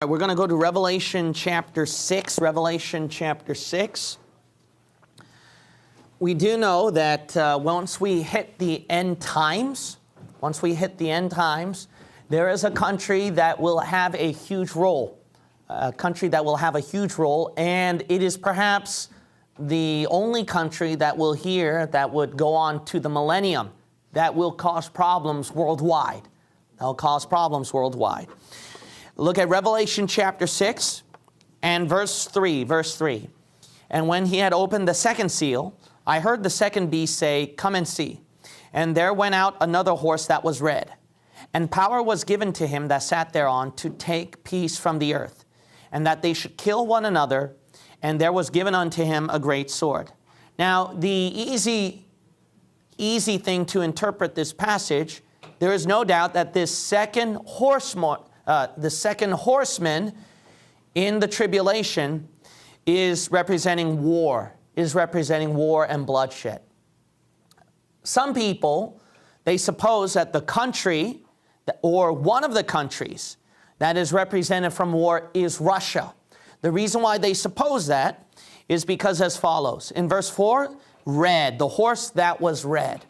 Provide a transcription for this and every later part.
We're going to go to Revelation chapter 6. Revelation chapter 6. We do know that once we hit the end times, there is a country that will have a huge role. And it is perhaps the only country that will hear that would go on to the millennium that will cause problems worldwide. Look at Revelation chapter 6 and verse 3. And when he had opened the second seal, I heard the second beast say, "Come and see." And there went out another horse that was red. And power was given to him that sat thereon to take peace from the earth, and that they should kill one another. And there was given unto him a great sword. Now, the easy thing to interpret this passage, there is no doubt that this second horseman in the tribulation is representing war and bloodshed. Some people, they suppose that the country, or one of the countries that is represented from war is Russia. The reason why they suppose that is because as follows. In verse 4, red, the horse that was red.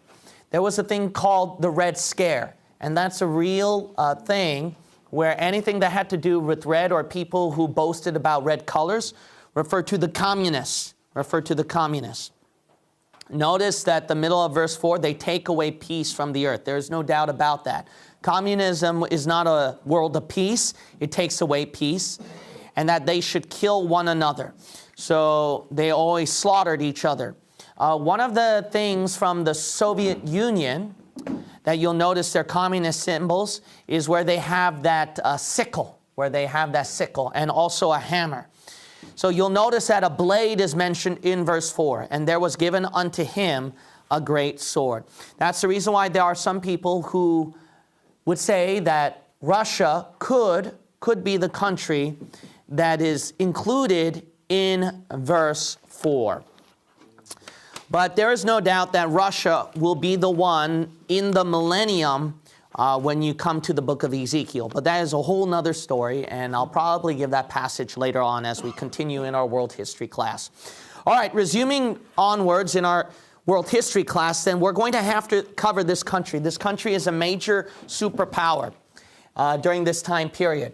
There was a thing called the Red Scare, and that's a real thing where anything that had to do with red or people who boasted about red colors referred to the communists. Notice that the middle of verse 4, they take away peace from the earth. There's no doubt about that. Communism is not a world of peace. It takes away peace. And that they should kill one another. So they always slaughtered each other. One of the things from the Soviet Union that you'll notice their communist symbols is where they have that sickle, and also a hammer. So you'll notice that a blade is mentioned in verse 4, and there was given unto him a great sword. That's the reason why there are some people who would say that Russia could be the country that is included in verse 4. But there is no doubt that Russia will be the one in the millennium when you come to the book of Ezekiel. But that is a whole nother story, and I'll probably give that passage later on as we continue in our world history class. All right, resuming onwards in our world history class, then we're going to have to cover this country. This country is a major superpower during this time period.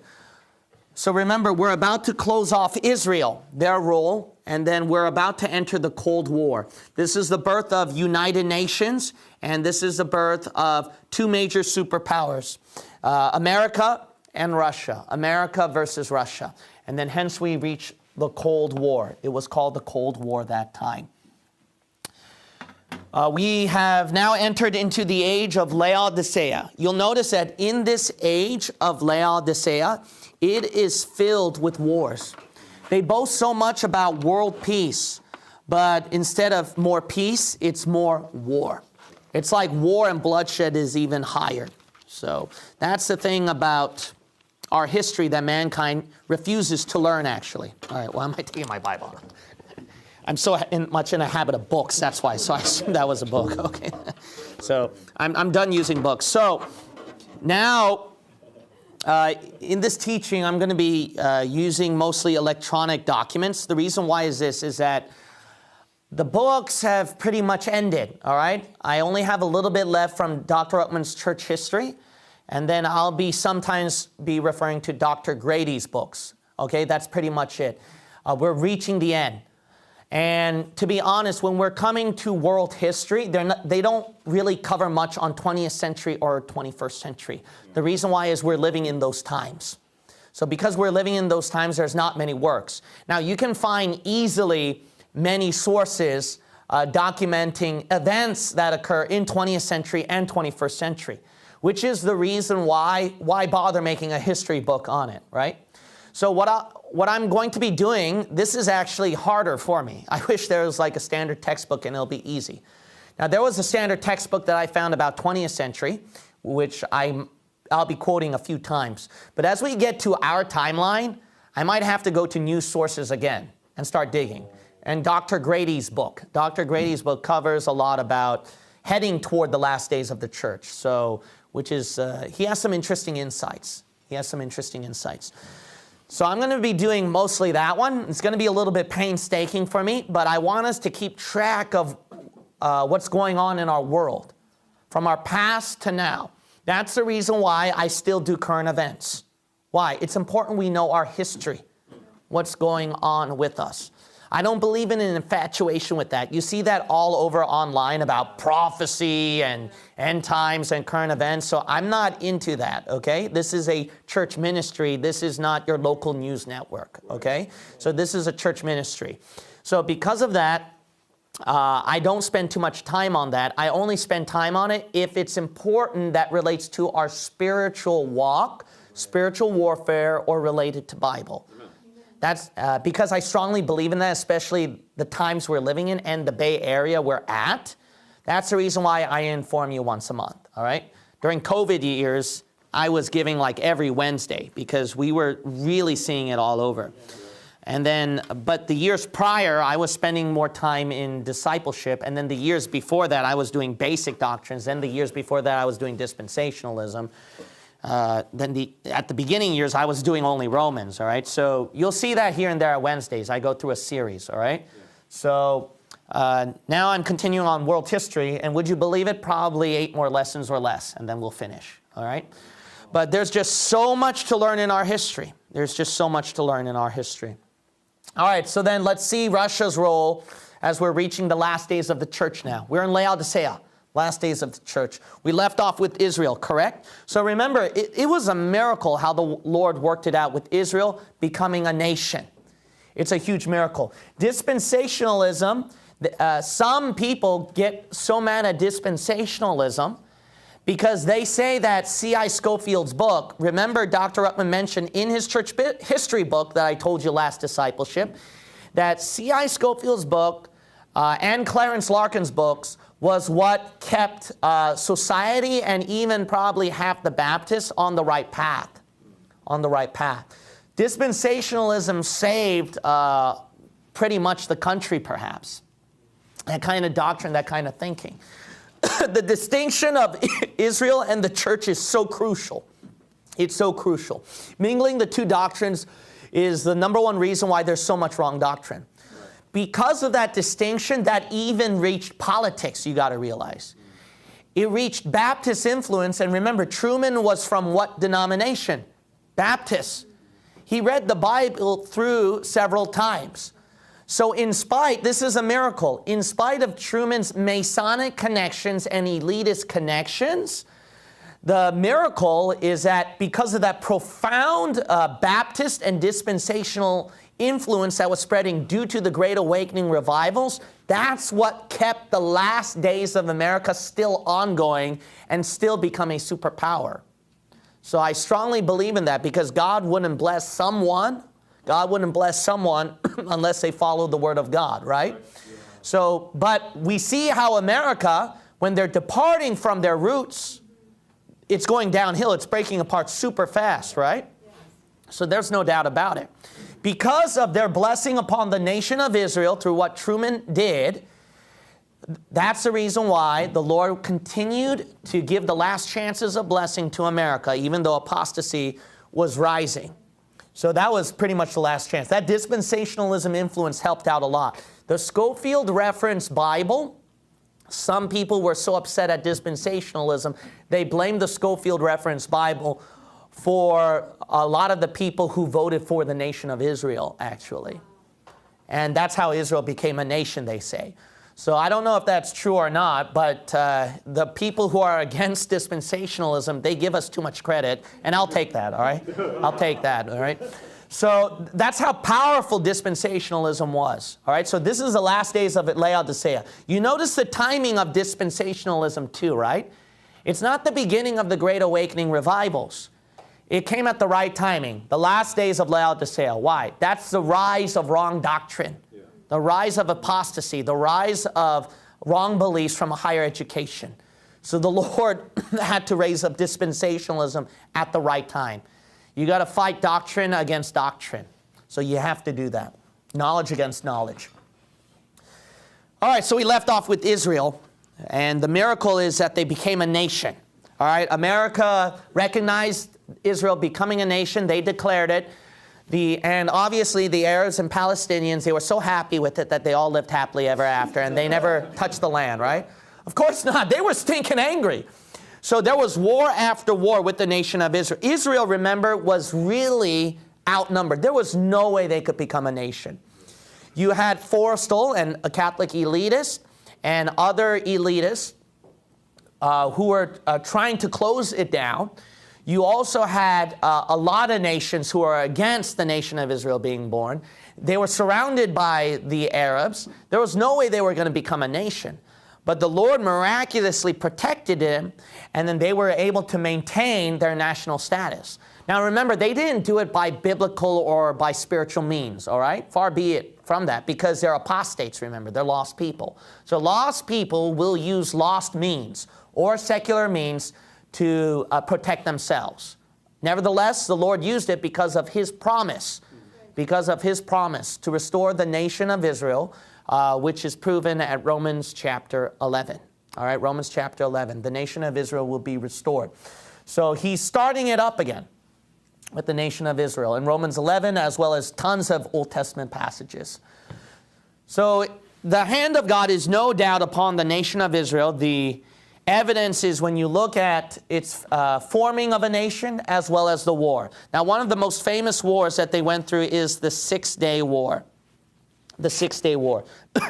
So remember, we're about to close off Israel, their role, and then we're about to enter the Cold War. This is the birth of United Nations, and this is the birth of two major superpowers, America and Russia. America versus Russia. And then hence we reach the Cold War. It was called the Cold War that time. We have now entered into the age of Laodicea. You'll notice that in this age of Laodicea, it is filled with wars. They boast so much about world peace, but instead of more peace, it's more war. It's like war and bloodshed is even higher. So that's the thing about our history that mankind refuses to learn, actually. All right, well, am I taking my Bible? I'm so much in a habit of books, that's why. So I assumed that was a book. Okay. So I'm done using books. So now, in this teaching, I'm going to be using mostly electronic documents. The reason why is this, is that the books have pretty much ended, all right? I only have a little bit left from Dr. Ruckman's church history, and then I'll sometimes be referring to Dr. Grady's books, okay? That's pretty much it. We're reaching the end. And to be honest, when we're coming to world history, they don't really cover much on 20th century or 21st century. The reason why is we're living in those times. So because we're living in those times, there's not many works. Now, you can find easily many sources documenting events that occur in 20th century and 21st century, which is the reason why bother making a history book on it, right? So what I'm going to be doing, this is actually harder for me. I wish there was like a standard textbook and it'll be easy. Now, there was a standard textbook that I found about 20th century, which I'll be quoting a few times. But as we get to our timeline, I might have to go to news sources again and start digging. And Dr. Grady's book covers a lot about heading toward the last days of the church. So, which is, he has some interesting insights. So I'm going to be doing mostly that one. It's going to be a little bit painstaking for me, but I want us to keep track of what's going on in our world, from our past to now. That's the reason why I still do current events. Why? It's important we know our history, what's going on with us. I don't believe in an infatuation with that. You see that all over online about prophecy and end times and current events. So I'm not into that, okay? This is a church ministry. This is not your local news network, okay? So this is a church ministry. So because of that, I don't spend too much time on that. I only spend time on it if it's important that relates to our spiritual walk, spiritual warfare, or related to Bible. That's because I strongly believe in that, especially the times we're living in and the Bay Area we're at. That's the reason why I inform you once a month, all right? During COVID years, I was giving like every Wednesday because we were really seeing it all over. And then, but the years prior, I was spending more time in discipleship. And then the years before that, I was doing basic doctrines. Then the years before that, I was doing dispensationalism. At the beginning years, I was doing only Romans, all right? So you'll see that here and there at Wednesdays. I go through a series, all right? Yeah. So now I'm continuing on world history, and would you believe it? Probably 8 more lessons or less, and then we'll finish, all right? But there's just so much to learn in our history. There's just so much to learn in our history. All right, so then let's see Russia's role as we're reaching the last days of the church now. We're in Laodicea. Last days of the church. We left off with Israel, correct? So remember, it was a miracle how the Lord worked it out with Israel becoming a nation. It's a huge miracle. Dispensationalism, some people get so mad at dispensationalism because they say that C.I. Scofield's book, remember Dr. Ruckman mentioned in his church history book that I told you last discipleship, that C.I. Scofield's book and Clarence Larkin's books was what kept society and even probably half the Baptists on the right path, Dispensationalism saved pretty much the country, perhaps. That kind of doctrine, that kind of thinking. The distinction of Israel and the church is so crucial. It's so crucial. Mingling the two doctrines is the number one reason why there's so much wrong doctrine. Because of that distinction, that even reached politics, you got to realize. It reached Baptist influence, and remember, Truman was from what denomination? Baptist. He read the Bible through several times. So this is a miracle, in spite of Truman's Masonic connections and elitist connections, the miracle is that because of that profound Baptist and dispensational influence that was spreading due to the Great Awakening revivals, that's what kept the last days of America still ongoing and still become a superpower. So I strongly believe in that because God wouldn't bless someone unless they follow the Word of God, right? So, but we see how America, when they're departing from their roots, it's going downhill. It's breaking apart super fast, right? So there's no doubt about it. Because of their blessing upon the nation of Israel through what Truman did, that's the reason why the Lord continued to give the last chances of blessing to America, even though apostasy was rising. So that was pretty much the last chance. That dispensationalism influence helped out a lot. The Scofield Reference Bible, some people were so upset at dispensationalism, they blamed the Scofield Reference Bible for a lot of the people who voted for the nation of Israel, actually. And that's how Israel became a nation, they say. So I don't know if that's true or not, but the people who are against dispensationalism, they give us too much credit, and I'll take that, all right? I'll take that, all right? So that's how powerful dispensationalism was, all right? So this is the last days of Laodicea. You notice the timing of dispensationalism too, right? It's not the beginning of the Great Awakening revivals. It came at the right timing, the last days of Laodicea. Why? That's the rise of wrong doctrine, the rise of apostasy, the rise of wrong beliefs from a higher education. So the Lord had to raise up dispensationalism at the right time. You got to fight doctrine against doctrine. So you have to do that. Knowledge against knowledge. All right, so we left off with Israel, and the miracle is that they became a nation. All right, America recognized Israel becoming a nation. They declared it. And obviously the Arabs and Palestinians, they were so happy with it that they all lived happily ever after, and they never touched the land, right? Of course not. They were stinking angry. So there was war after war with the nation of Israel. Israel, remember, was really outnumbered. There was no way they could become a nation. You had Forrestal and a Catholic elitist and other elitists who were trying to close it down. You also had a lot of nations who were against the nation of Israel being born. They were surrounded by the Arabs. There was no way they were going to become a nation. But the Lord miraculously protected them, and then they were able to maintain their national status. Now remember, they didn't do it by biblical or by spiritual means, all right? Far be it from that, because they're apostates, remember. They're lost people. So lost people will use lost means or secular means to protect themselves. Nevertheless, the Lord used it because of His promise, to restore the nation of Israel, which is proven at Romans chapter 11. All right, Romans chapter 11. The nation of Israel will be restored. So He's starting it up again with the nation of Israel in Romans 11, as well as tons of Old Testament passages. So the hand of God is no doubt upon the nation of Israel. The evidence is when you look at its forming of a nation as well as the war. Now, one of the most famous wars that they went through is the Six-Day War. The Six-Day War.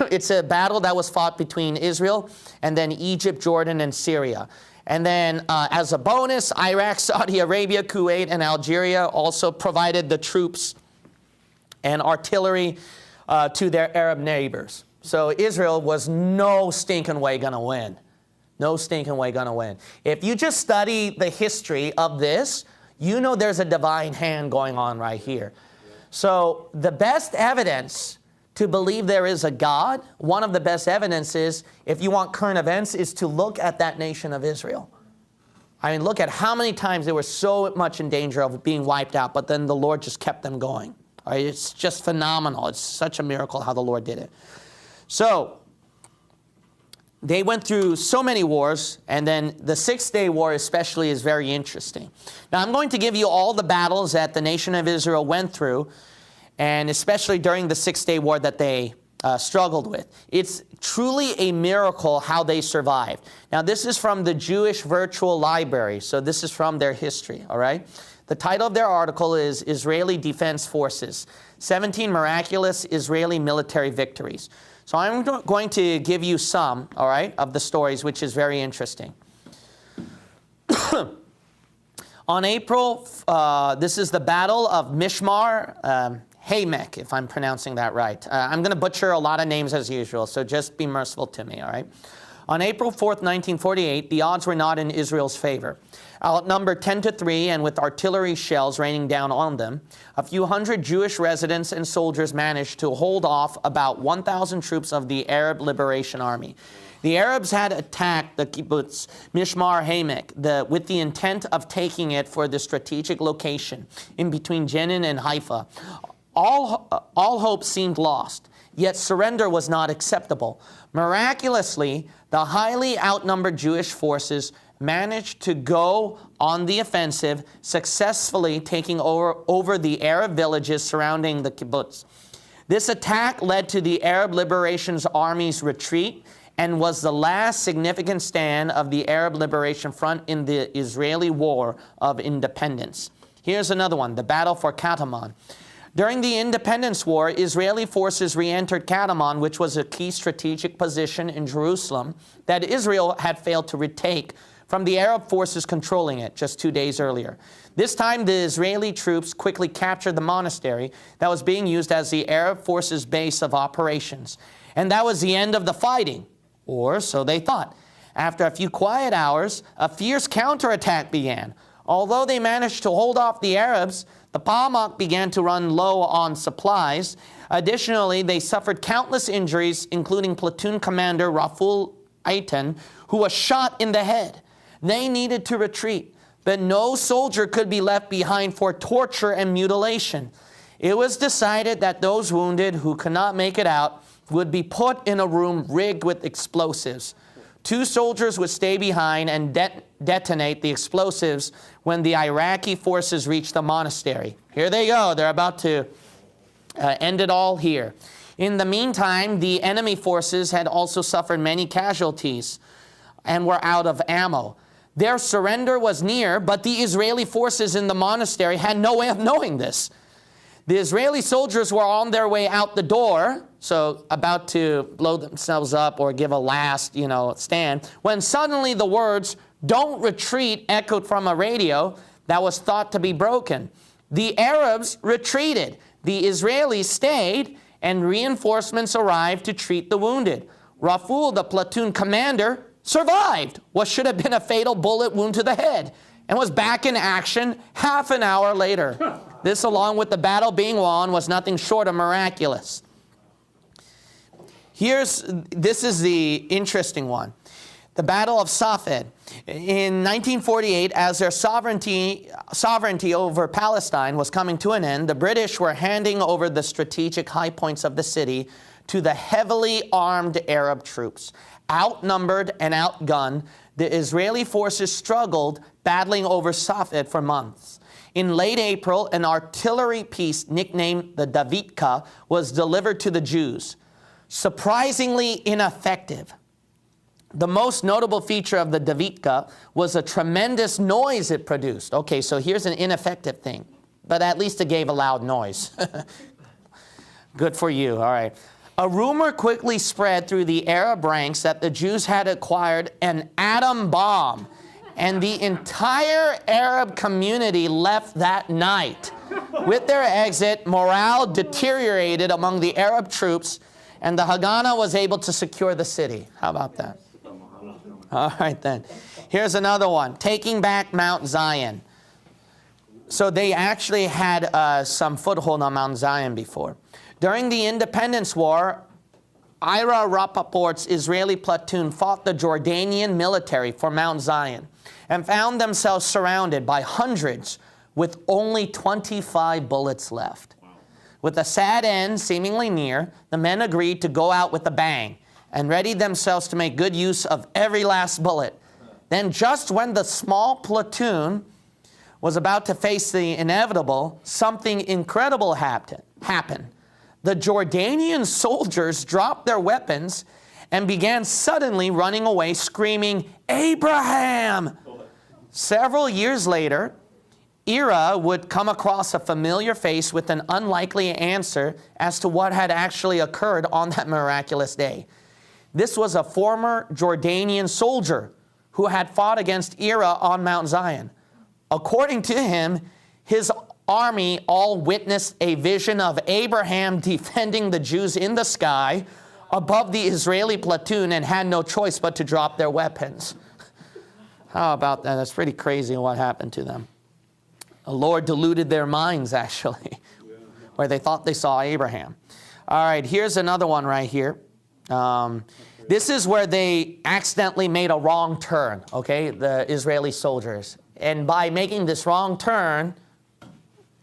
It's a battle that was fought between Israel and then Egypt, Jordan, and Syria. And then as a bonus, Iraq, Saudi Arabia, Kuwait, and Algeria also provided the troops and artillery to their Arab neighbors. So Israel was no stinking way going to win. No stinking way going to win. If you just study the history of this, you know there's a divine hand going on right here. So the best evidence to believe there is a God, one of the best evidences, if you want current events, is to look at that nation of Israel. I mean, look at how many times they were so much in danger of being wiped out, but then the Lord just kept them going. All right, it's just phenomenal. It's such a miracle how the Lord did it. So they went through so many wars, and then the Six-Day War especially is very interesting. Now, I'm going to give you all the battles that the nation of Israel went through, and especially during the Six-Day War that they struggled with. It's truly a miracle how they survived. Now, this is from the Jewish Virtual Library, so this is from their history, all right? The title of their article is Israeli Defense Forces, 17 Miraculous Israeli Military Victories. So I'm going to give you some, all right, of the stories, which is very interesting. On April, this is the Battle of Mishmar Haymek, if I'm pronouncing that right. I'm going to butcher a lot of names as usual, so just be merciful to me, all right? On April 4th, 1948, the odds were not in Israel's favor. Outnumbered 10-3 and with artillery shells raining down on them, a few hundred Jewish residents and soldiers managed to hold off about 1,000 troops of the Arab Liberation Army. The Arabs had attacked the kibbutz Mishmar Haymek with the intent of taking it for the strategic location in between Jenin and Haifa. All hope seemed lost, yet surrender was not acceptable. Miraculously, the highly outnumbered Jewish forces managed to go on the offensive, successfully taking over the Arab villages surrounding the kibbutz. This attack led to the Arab Liberation Army's retreat and was the last significant stand of the Arab Liberation Front in the Israeli War of Independence. Here's another one, the Battle for Katamon. During the Independence War, Israeli forces re-entered Katamon, which was a key strategic position in Jerusalem that Israel had failed to retake from the Arab forces controlling it just 2 days earlier. This time, the Israeli troops quickly captured the monastery that was being used as the Arab forces' base of operations. And that was the end of the fighting, or so they thought. After a few quiet hours, a fierce counterattack began. Although they managed to hold off the Arabs, the Palmach began to run low on supplies. Additionally, they suffered countless injuries, including platoon commander Raful Eitan, who was shot in the head. They needed to retreat, but no soldier could be left behind for torture and mutilation. It was decided that those wounded who could not make it out would be put in a room rigged with explosives. 2 soldiers would stay behind and detonate the explosives when the Iraqi forces reached the monastery. Here they go. They're about to end it all here. In the meantime, the enemy forces had also suffered many casualties and were out of ammo. Their surrender was near, but the Israeli forces in the monastery had no way of knowing this. The Israeli soldiers were on their way out the door, so about to blow themselves up or give a last, stand, when suddenly the words, "Don't retreat," echoed from a radio that was thought to be broken. The Arabs retreated. The Israelis stayed, and reinforcements arrived to treat the wounded. Raful, the platoon commander, survived what should have been a fatal bullet wound to the head and was back in action half an hour later. This, along with the battle being won, was nothing short of miraculous. This is the interesting one. The Battle of Safed. In 1948, as their sovereignty over Palestine was coming to an end, the British were handing over the strategic high points of the city to the heavily armed Arab troops. Outnumbered and outgunned, the Israeli forces struggled, battling over Safed for months. In late April, an artillery piece nicknamed the Davidka was delivered to the Jews. Surprisingly ineffective. The most notable feature of the Davidka was a tremendous noise it produced. Okay, so here's an ineffective thing, but at least it gave a loud noise. Good for you, all right. A rumor quickly spread through the Arab ranks that the Jews had acquired an atom bomb, and the entire Arab community left that night. With their exit, morale deteriorated among the Arab troops, and the Haganah was able to secure the city. How about that? All right, then. Here's another one. Taking back Mount Zion. So they actually had some foothold on Mount Zion before. During the Independence War, Ira Rapaport's Israeli platoon fought the Jordanian military for Mount Zion and found themselves surrounded by hundreds with only 25 bullets left. With a sad end seemingly near, the men agreed to go out with a bang and readied themselves to make good use of every last bullet. Then just when the small platoon was about to face the inevitable, something incredible happened. The Jordanian soldiers dropped their weapons and began suddenly running away, screaming, "Abraham!" Several years later, Ira would come across a familiar face with an unlikely answer as to what had actually occurred on that miraculous day. This was a former Jordanian soldier who had fought against Ira on Mount Zion. According to him, his army all witnessed a vision of Abraham defending the Jews in the sky above the Israeli platoon and had no choice but to drop their weapons. How about that? That's pretty crazy what happened to them. The Lord deluded their minds, actually, where they thought they saw Abraham. All right, here's another one right here. This is where they accidentally made a wrong turn, okay, the Israeli soldiers. And by making this wrong turn,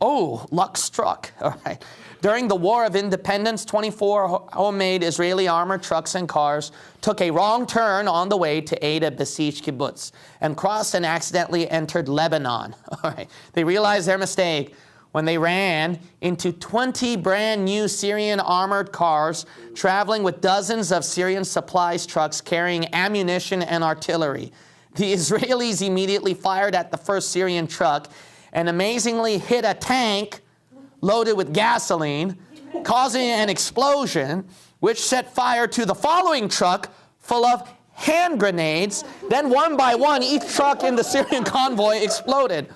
luck struck, all right. During the War of Independence, 24 homemade Israeli armored trucks and cars took a wrong turn on the way to aid a besieged kibbutz and crossed and accidentally entered Lebanon. All right. They realized their mistake when they ran into 20 brand new Syrian armored cars traveling with dozens of Syrian supplies trucks carrying ammunition and artillery. The Israelis immediately fired at the first Syrian truck and amazingly hit a tank loaded with gasoline, causing an explosion, which set fire to the following truck full of hand grenades. Then one by one, each truck in the Syrian convoy exploded.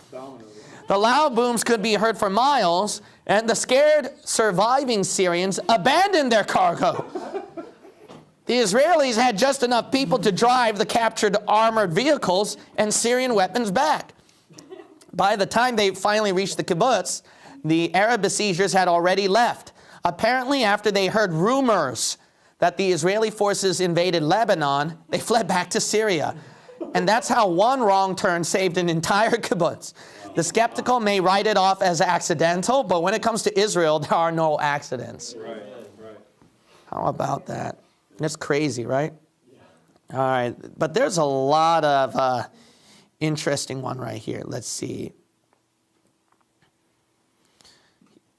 The loud booms could be heard for miles, and the scared surviving Syrians abandoned their cargo. The Israelis had just enough people to drive the captured armored vehicles and Syrian weapons back. By the time they finally reached the kibbutz, the Arab besiegers had already left. Apparently, after they heard rumors that the Israeli forces invaded Lebanon, they fled back to Syria. And that's how one wrong turn saved an entire kibbutz. The skeptical may write it off as accidental, but when it comes to Israel, there are no accidents. Right. How about that? That's crazy, right? All right, but there's a lot of interesting one right here. Let's see.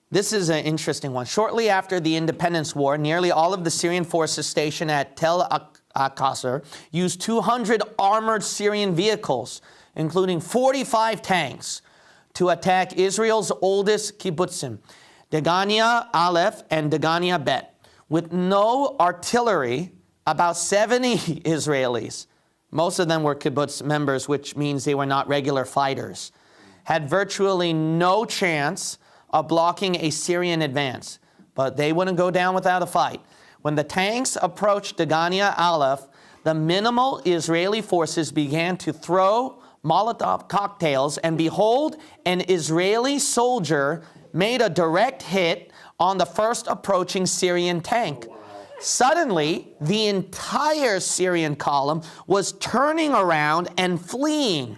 This is an interesting one. Shortly after the Independence War, nearly all of the Syrian forces stationed at Tel Qasr used 200 armored Syrian vehicles, including 45 tanks, to attack Israel's oldest kibbutzim, Degania Aleph and Degania Bet. With no artillery, about 70 Israelis, most of them were kibbutz members, which means they were not regular fighters, had virtually no chance of blocking a Syrian advance. But they wouldn't go down without a fight. When the tanks approached Degania Aleph, the minimal Israeli forces began to throw Molotov cocktails, and behold, an Israeli soldier made a direct hit on the first approaching Syrian tank. Suddenly, the entire Syrian column was turning around and fleeing,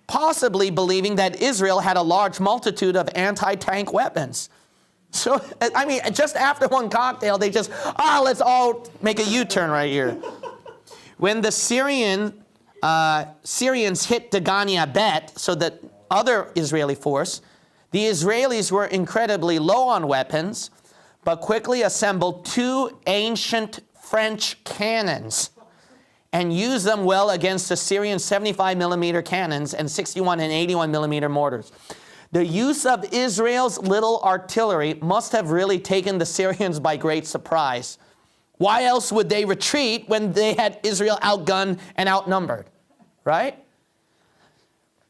possibly believing that Israel had a large multitude of anti-tank weapons. So, I mean, just after one cocktail, they just, let's all make a U-turn right here. When the Syrians hit Degania Bet, so that other Israeli force, the Israelis were incredibly low on weapons, but quickly assembled 2 ancient French cannons and used them well against the Syrian 75mm cannons and 61 and 81mm mortars. The use of Israel's little artillery must have really taken the Syrians by great surprise. Why else would they retreat when they had Israel outgunned and outnumbered, right?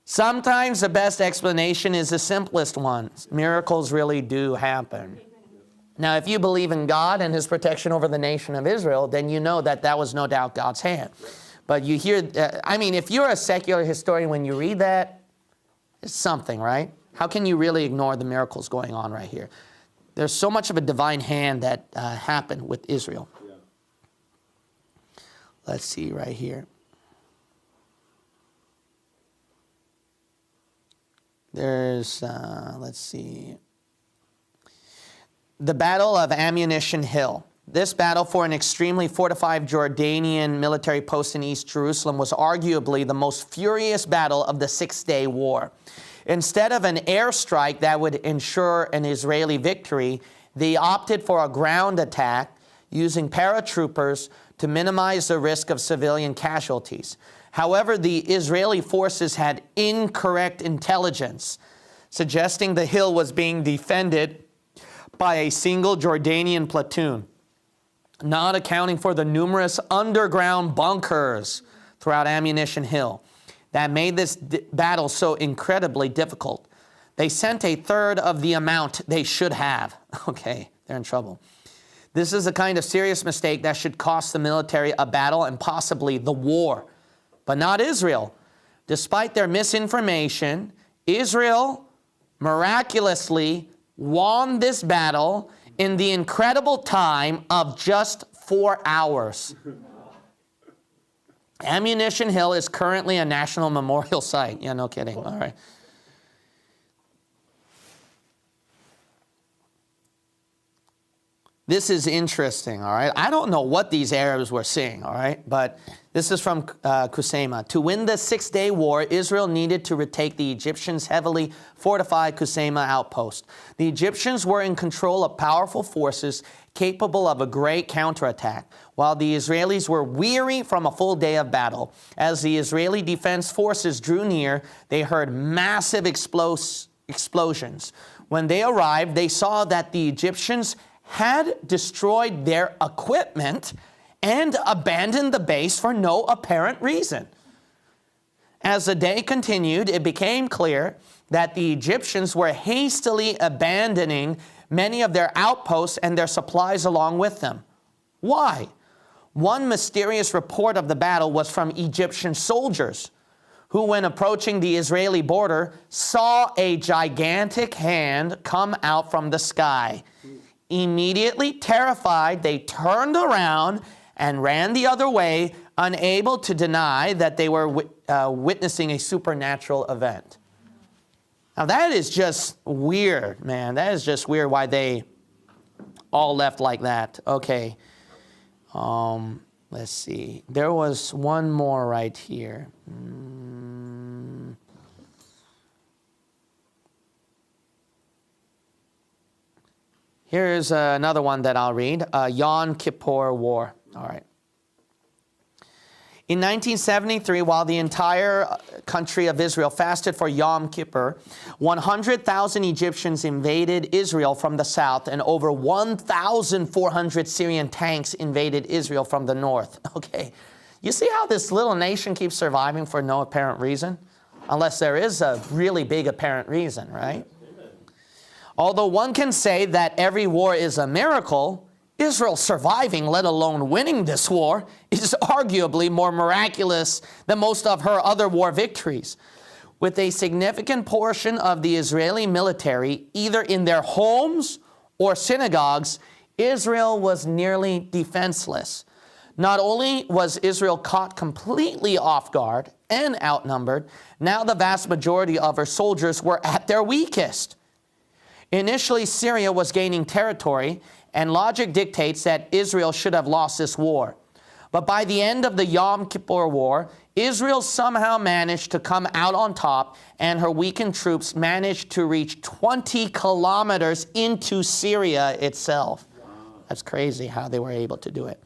Sometimes the best explanation is the simplest one. Miracles really do happen. Now, if you believe in God and his protection over the nation of Israel, then you know that that was no doubt God's hand. But you hear, I mean, if you're a secular historian, when you read that, it's something, right? How can you really ignore the miracles going on right here? There's so much of a divine hand that happened with Israel. Yeah. Let's see right here. There's, let's see. The Battle of Ammunition Hill. This battle for an extremely fortified Jordanian military post in East Jerusalem was arguably the most furious battle of the Six-Day War. Instead of an airstrike that would ensure an Israeli victory, they opted for a ground attack using paratroopers to minimize the risk of civilian casualties. However, the Israeli forces had incorrect intelligence, suggesting the hill was being defended by a single Jordanian platoon, not accounting for the numerous underground bunkers throughout Ammunition Hill that made this battle so incredibly difficult. They sent a third of the amount they should have. Okay, they're in trouble. This is a kind of serious mistake that should cost the military a battle and possibly the war, but not Israel. Despite their misinformation, Israel miraculously won this battle in the incredible time of just 4 hours. Ammunition Hill is currently a national memorial site. Yeah, no kidding. All right. This is interesting, all right? I don't know what these Arabs were seeing, all right? But this is from Kusema. To win the Six-Day War, Israel needed to retake the Egyptians' heavily fortified Kusema outpost. The Egyptians were in control of powerful forces capable of a great counterattack, while the Israelis were weary from a full day of battle. As the Israeli defense forces drew near, they heard massive explosions. When they arrived, they saw that the Egyptians had destroyed their equipment and abandoned the base for no apparent reason. As the day continued, it became clear that the Egyptians were hastily abandoning many of their outposts and their supplies along with them. Why? One mysterious report of the battle was from Egyptian soldiers who, when approaching the Israeli border, saw a gigantic hand come out from the sky. Immediately terrified, they turned around and ran the other way, unable to deny that they were witnessing a supernatural event. Now that is just weird, man. That is just weird why they all left like that. Okay. Let's see. There was one more right here. Here's another one that I'll read. Yom Kippur War. All right. In 1973, while the entire country of Israel fasted for Yom Kippur, 100,000 Egyptians invaded Israel from the south, and over 1,400 Syrian tanks invaded Israel from the north. Okay, you see how this little nation keeps surviving for no apparent reason? Unless there is a really big apparent reason, right? Although one can say that every war is a miracle, Israel surviving, let alone winning this war, is arguably more miraculous than most of her other war victories. With a significant portion of the Israeli military either in their homes or synagogues, Israel was nearly defenseless. Not only was Israel caught completely off guard and outnumbered, now the vast majority of her soldiers were at their weakest. Initially, Syria was gaining territory, and logic dictates that Israel should have lost this war. But by the end of the Yom Kippur War, Israel somehow managed to come out on top, and her weakened troops managed to reach 20 kilometers into Syria itself. That's crazy how they were able to do it.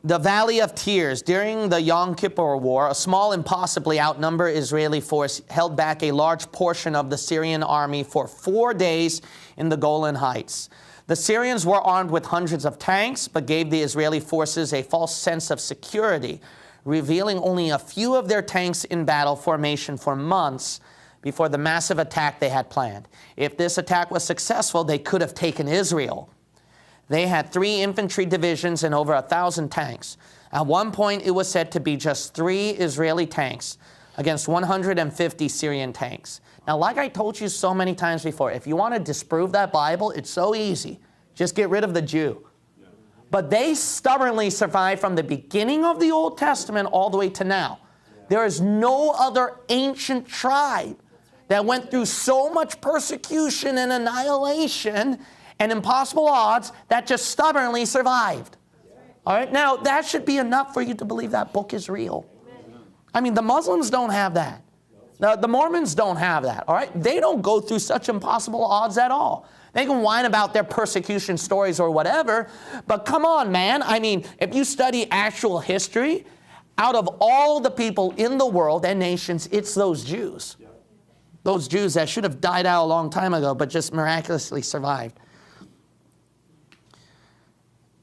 The Valley of Tears. During the Yom Kippur War, a small and possibly outnumbered Israeli force held back a large portion of the Syrian army for 4 days in the Golan Heights. The Syrians were armed with hundreds of tanks, but gave the Israeli forces a false sense of security, revealing only a few of their tanks in battle formation for months before the massive attack they had planned. If this attack was successful, they could have taken Israel. They had 3 infantry divisions and over 1,000 tanks. At one point, it was said to be just 3 Israeli tanks against 150 Syrian tanks. Now, like I told you so many times before, if you want to disprove that Bible, it's so easy. Just get rid of the Jew. But they stubbornly survived from the beginning of the Old Testament all the way to now. There is no other ancient tribe that went through so much persecution and annihilation and impossible odds that just stubbornly survived. All right, now that should be enough for you to believe that book is real. I mean, the Muslims don't have that. The Mormons don't have that, all right? They don't go through such impossible odds at all. They can whine about their persecution stories or whatever, but come on, man. I mean, if you study actual history, out of all the people in the world and nations, it's those Jews. Those Jews that should have died out a long time ago, but just miraculously survived.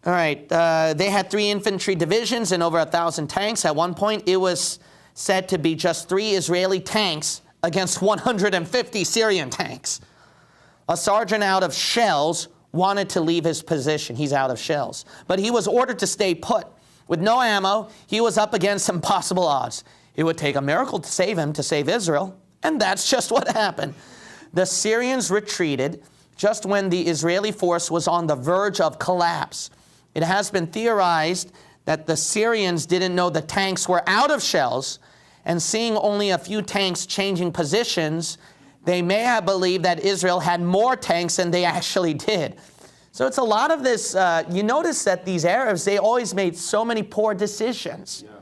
All right, they had 3 infantry divisions and over 1,000 tanks. At one point, it was said to be just 3 Israeli tanks against 150 Syrian tanks. A sergeant out of shells wanted to leave his position. He's out of shells. But he was ordered to stay put. With no ammo, he was up against impossible odds. It would take a miracle to save him, to save Israel. And that's just what happened. The Syrians retreated just when the Israeli force was on the verge of collapse. It has been theorized that the Syrians didn't know the tanks were out of shells, and seeing only a few tanks changing positions, they may have believed that Israel had more tanks than they actually did. So it's a lot of this. You notice that these Arabs, they always made so many poor decisions. Yeah.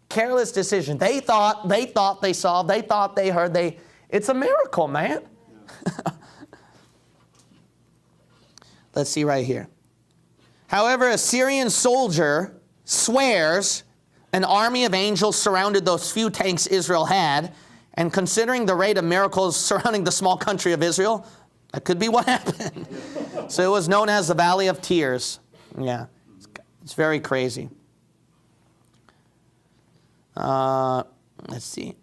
Careless decisions. They thought they saw, they thought they heard. It's a miracle, man. Yeah. Let's see right here. However, a Syrian soldier swears an army of angels surrounded those few tanks Israel had, and considering the rate of miracles surrounding the small country of Israel, that could be what happened. So it was known as the Valley of Tears. Yeah, it's very crazy. Let's see.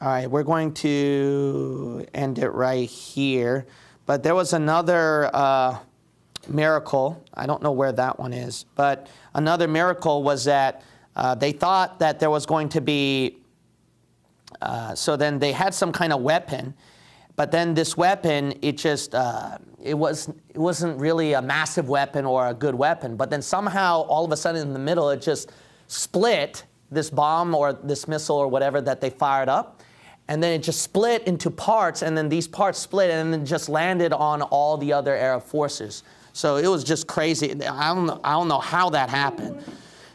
All right, we're going to end it right here. But there was another miracle. I don't know where that one is. But another miracle was that they thought that there was going to be, so then they had some kind of weapon. But then this weapon, it just, it wasn't really a massive weapon or a good weapon. But then somehow, all of a sudden in the middle, it just split, this bomb or this missile or whatever that they fired up. And then it just split into parts, and then these parts split, and then just landed on all the other Arab forces. So it was just crazy. I don't know how that happened.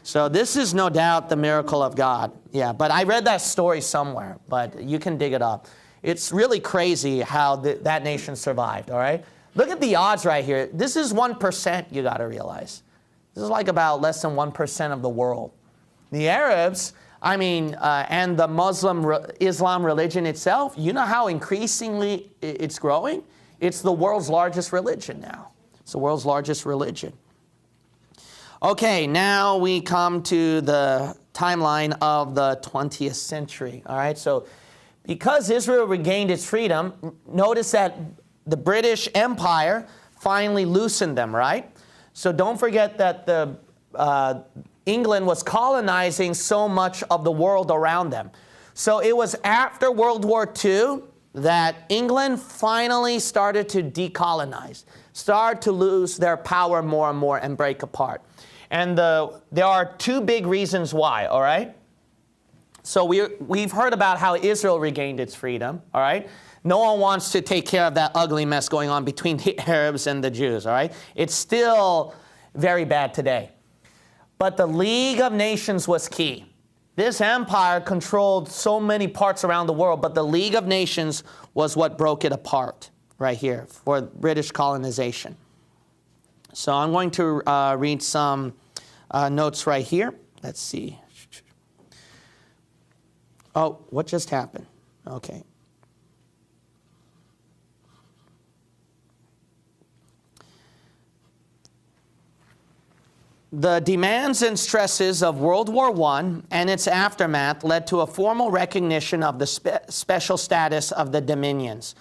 So this is no doubt the miracle of God. Yeah, but I read that story somewhere, but you can dig it up. It's really crazy how that nation survived, all right? Look at the odds right here. This is 1%, you got to realize. This is like about less than 1% of the world. The Arabs, and the Islam religion itself, you know how increasingly it's growing? It's the world's largest religion now. It's the world's largest religion. Okay, now we come to the timeline of the 20th century. All right, so because Israel regained its freedom, notice that the British Empire finally loosened them, right? So don't forget that England was colonizing so much of the world around them. So it was after World War II that England finally started to decolonize, start to lose their power more and more and break apart. And there are two big reasons why, all right? So we've heard about how Israel regained its freedom, all right? No one wants to take care of that ugly mess going on between the Arabs and the Jews, all right? It's still very bad today. But the League of Nations was key. This empire controlled so many parts around the world, but the League of Nations was what broke it apart right here for British colonization. So I'm going to read some notes right here. Let's see. Oh, what just happened? Okay. The demands and stresses of World War I and its aftermath led to a formal recognition of the special status of the dominions.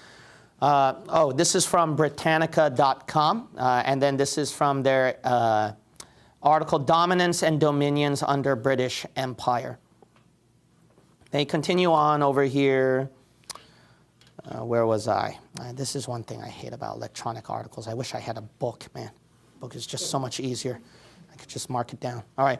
This is from Britannica.com, and then this is from their article, Dominance and Dominions Under British Empire. They continue on over here. Where was I? This is one thing I hate about electronic articles. I wish I had a book, man. Book is just so much easier. I could just mark it down. All right.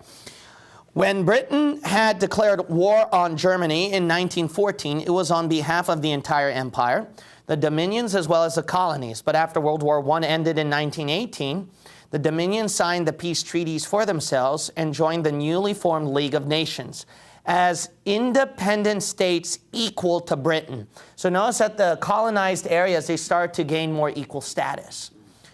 When Britain had declared war on Germany in 1914, it was on behalf of the entire empire, the dominions as well as the colonies. But after World War I ended in 1918, the dominions signed the peace treaties for themselves and joined the newly formed League of Nations as independent states equal to Britain. So notice that the colonized areas, they start to gain more equal status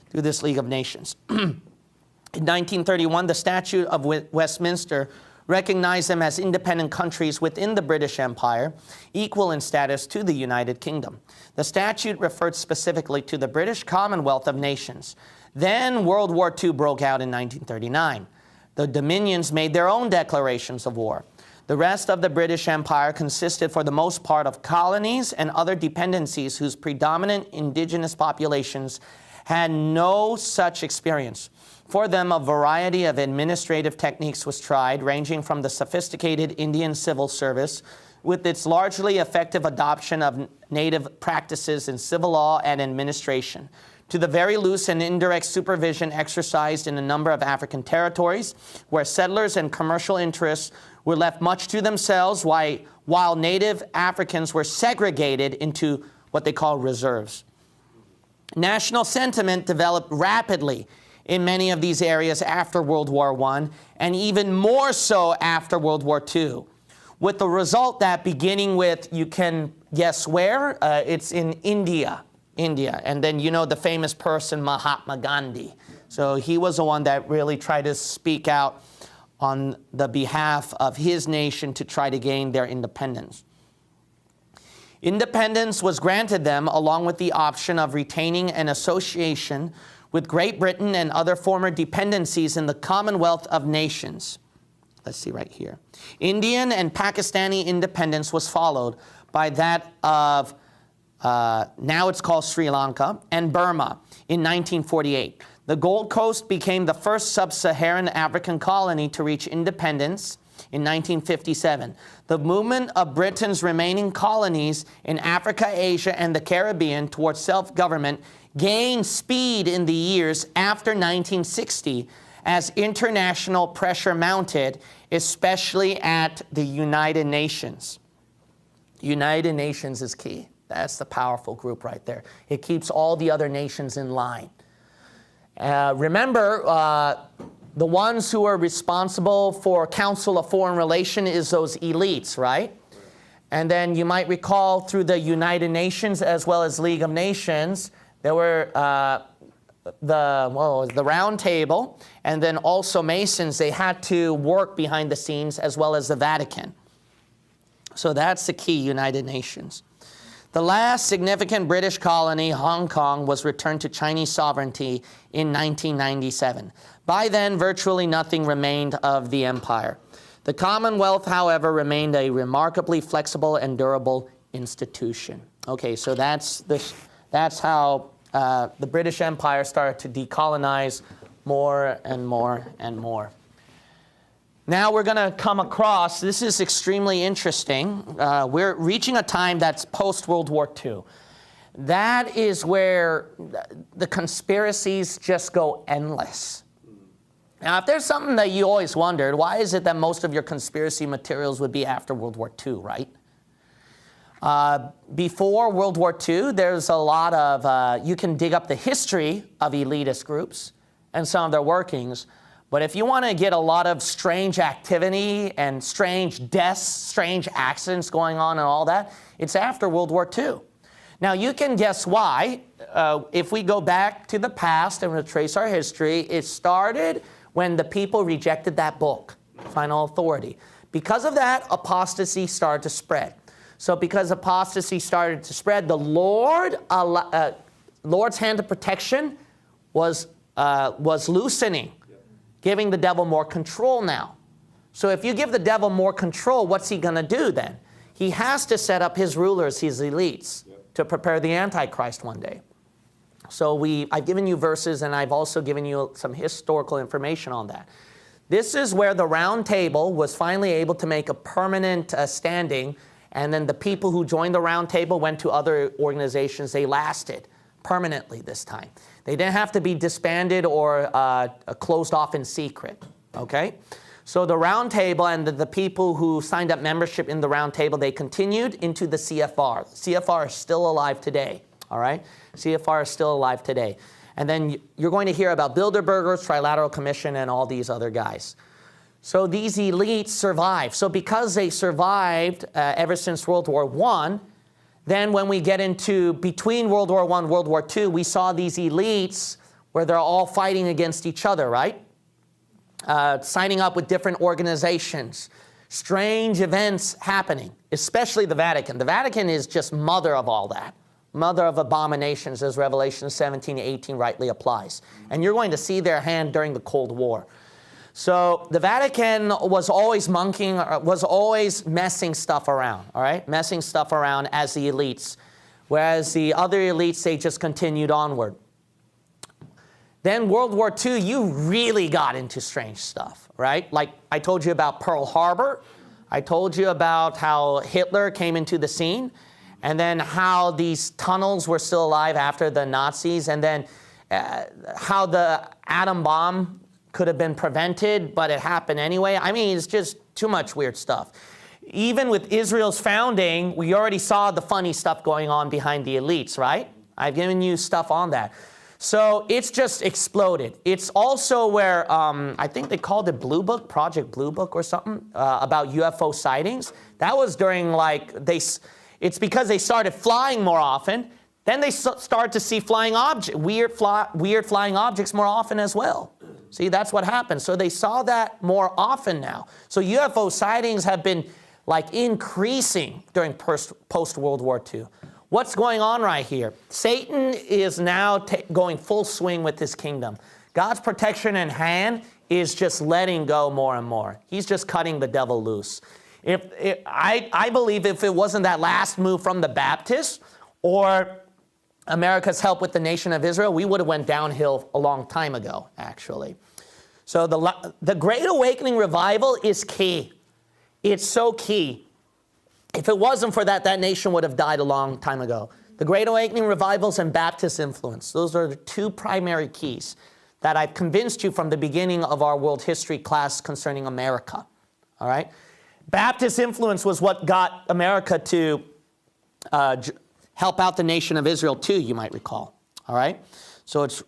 through this League of Nations. In 1931, the Statute of Westminster recognized them as independent countries within the British Empire, equal in status to the United Kingdom. The statute referred specifically to the British Commonwealth of Nations. Then World War II broke out in 1939. The dominions made their own declarations of war. The rest of the British Empire consisted for the most part of colonies and other dependencies whose predominant indigenous populations had no such experience. For them, a variety of administrative techniques was tried, ranging from the sophisticated Indian civil service, with its largely effective adoption of native practices in civil law and administration, to the very loose and indirect supervision exercised in a number of African territories, where settlers and commercial interests were left much to themselves, while native Africans were segregated into what they call reserves. National sentiment developed rapidly in many of these areas after World War I, and even more so after World War II, with the result that beginning with, you can guess where, it's in India, and then you know the famous person Mahatma Gandhi. So he was the one that really tried to speak out on the behalf of his nation to try to gain their independence. Independence was granted them along with the option of retaining an association with Great Britain and other former dependencies in the Commonwealth of Nations. Let's see right here. Indian and Pakistani independence was followed by that of, now it's called Sri Lanka, and Burma in 1948. The Gold Coast became the first sub-Saharan African colony to reach independence in 1957. The movement of Britain's remaining colonies in Africa, Asia, and the Caribbean towards self-government gained speed in the years after 1960 as international pressure mounted, especially at the United Nations. United Nations is key. That's the powerful group right there. It keeps all the other nations in line. Remember, the ones who are responsible for Council of Foreign Relations is those elites, right? And then you might recall through the United Nations as well as League of Nations, there were the Round Table, and then also Masons. They had to work behind the scenes as well as the Vatican. So that's the key, United Nations. The last significant British colony, Hong Kong, was returned to Chinese sovereignty in 1997. By then, virtually nothing remained of the empire. The Commonwealth, however, remained a remarkably flexible and durable institution. Okay, so that's how the British Empire started to decolonize more and more and more. Now we're going to come across, this is extremely interesting. We're reaching a time that's post-World War II. That is where the conspiracies just go endless. Now, if there's something that you always wondered, why is it that most of your conspiracy materials would be after World War II, right? Before World War II, there's a lot of, you can dig up the history of elitist groups and some of their workings, but if you want to get a lot of strange activity and strange deaths, strange accidents going on and all that, it's after World War II. Now, you can guess why. If we go back to the past and retrace our history, it started when the people rejected that book, Final Authority. Because of that, apostasy started to spread. So because apostasy started to spread, the Lord's hand of protection was loosening, giving the devil more control now. So if you give the devil more control, what's he going to do then? He has to set up his rulers, his elites, to prepare the Antichrist one day. So I've given you verses, and I've also given you some historical information on that. This is where the Round Table was finally able to make a permanent standing, and then the people who joined the Round Table went to other organizations. They lasted permanently this time. They didn't have to be disbanded or closed off in secret, okay? So the Round Table and the people who signed up membership in the Round Table, they continued into the CFR. CFR is still alive today, all right? CFR is still alive today. And then you're going to hear about Bilderbergers, Trilateral Commission, and all these other guys. So these elites survived. So because they survived ever since World War I, then when we get into between World War I and World War II, we saw these elites where they're all fighting against each other, right? Signing up with different organizations. Strange events happening, especially the Vatican. The Vatican is just mother of all that. Mother of abominations, as Revelation 17:18 rightly applies. And you're going to see their hand during the Cold War. So the Vatican was always was always messing stuff around, all right? Messing stuff around as the elites. Whereas the other elites, they just continued onward. Then World War II, you really got into strange stuff, right? Like I told you about Pearl Harbor. I told you about how Hitler came into the scene, and then how these tunnels were still alive after the Nazis, and then how the atom bomb could have been prevented, but it happened anyway. I mean, it's just too much weird stuff. Even with Israel's founding, we already saw the funny stuff going on behind the elites, right? I've given you stuff on that. So it's just exploded. It's also where, I think they called it Blue Book, Project Blue Book or something, about UFO sightings. That was during it's because they started flying more often. Then they start to see weird flying objects more often as well. See, that's what happened. So they saw that more often now. So UFO sightings have been like increasing during post-World War II. What's going on right here? Satan is now going full swing with his kingdom. God's protection and hand is just letting go more and more. He's just cutting the devil loose. I believe if it wasn't that last move from the Baptists or America's help with the nation of Israel, we would have went downhill a long time ago, actually. So the Great Awakening revival is key. It's so key. If it wasn't for that, that nation would have died a long time ago. The Great Awakening revivals and Baptist influence, those are the two primary keys that I've convinced you from the beginning of our world history class concerning America, all right? Baptist influence was what got America to help out the nation of Israel too, you might recall, all right? So it's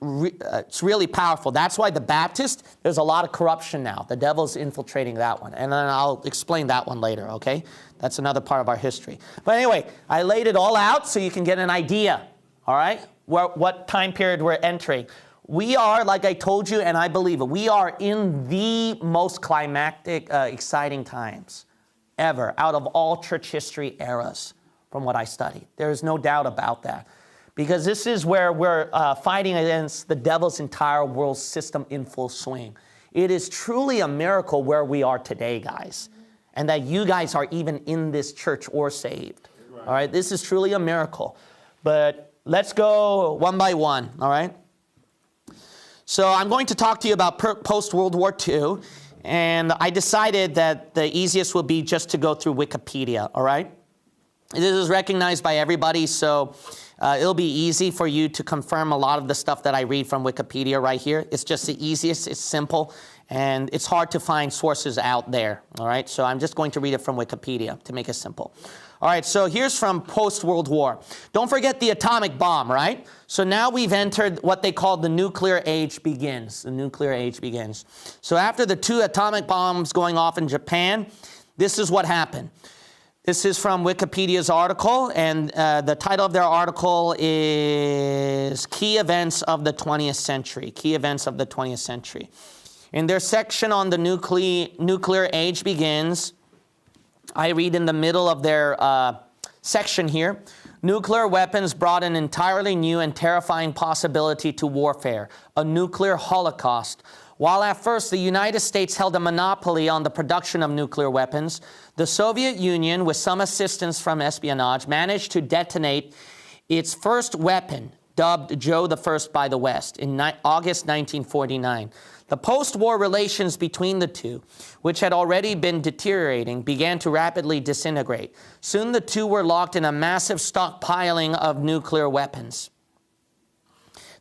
really powerful. That's why the Baptist, there's a lot of corruption now. The devil's infiltrating that one. And then I'll explain that one later, okay? That's another part of our history. But anyway, I laid it all out so you can get an idea, all right, what time period we're entering. We are, like I told you, and I believe it, we are in the most climactic, exciting times ever out of all church history eras from what I studied. There is no doubt about that. Because this is where we're fighting against the devil's entire world system in full swing. It is truly a miracle where we are today, guys. And that you guys are even in this church or saved. All right, this is truly a miracle. But let's go one by one, all right? So I'm going to talk to you about post-World War II. And I decided that the easiest would be just to go through Wikipedia, all right? This is recognized by everybody, so it'll be easy for you to confirm a lot of the stuff that I read from Wikipedia right here. It's just the easiest, it's simple, and it's hard to find sources out there, all right? So I'm just going to read it from Wikipedia to make it simple. All right, so here's from post-World War. Don't forget the atomic bomb, right? So now we've entered what they call the nuclear age begins. The nuclear age begins. So after the 2 atomic bombs going off in Japan, this is what happened. This is from Wikipedia's article, and the title of their article is Key Events of the 20th Century. Key Events of the 20th Century. In their section on the nuclear age begins, I read in the middle of their section here, nuclear weapons brought an entirely new and terrifying possibility to warfare, a nuclear holocaust. While at first the United States held a monopoly on the production of nuclear weapons, the Soviet Union, with some assistance from espionage, managed to detonate its first weapon, dubbed Joe I by the West, in August 1949. The post-war relations between the two, which had already been deteriorating, began to rapidly disintegrate. Soon the two were locked in a massive stockpiling of nuclear weapons.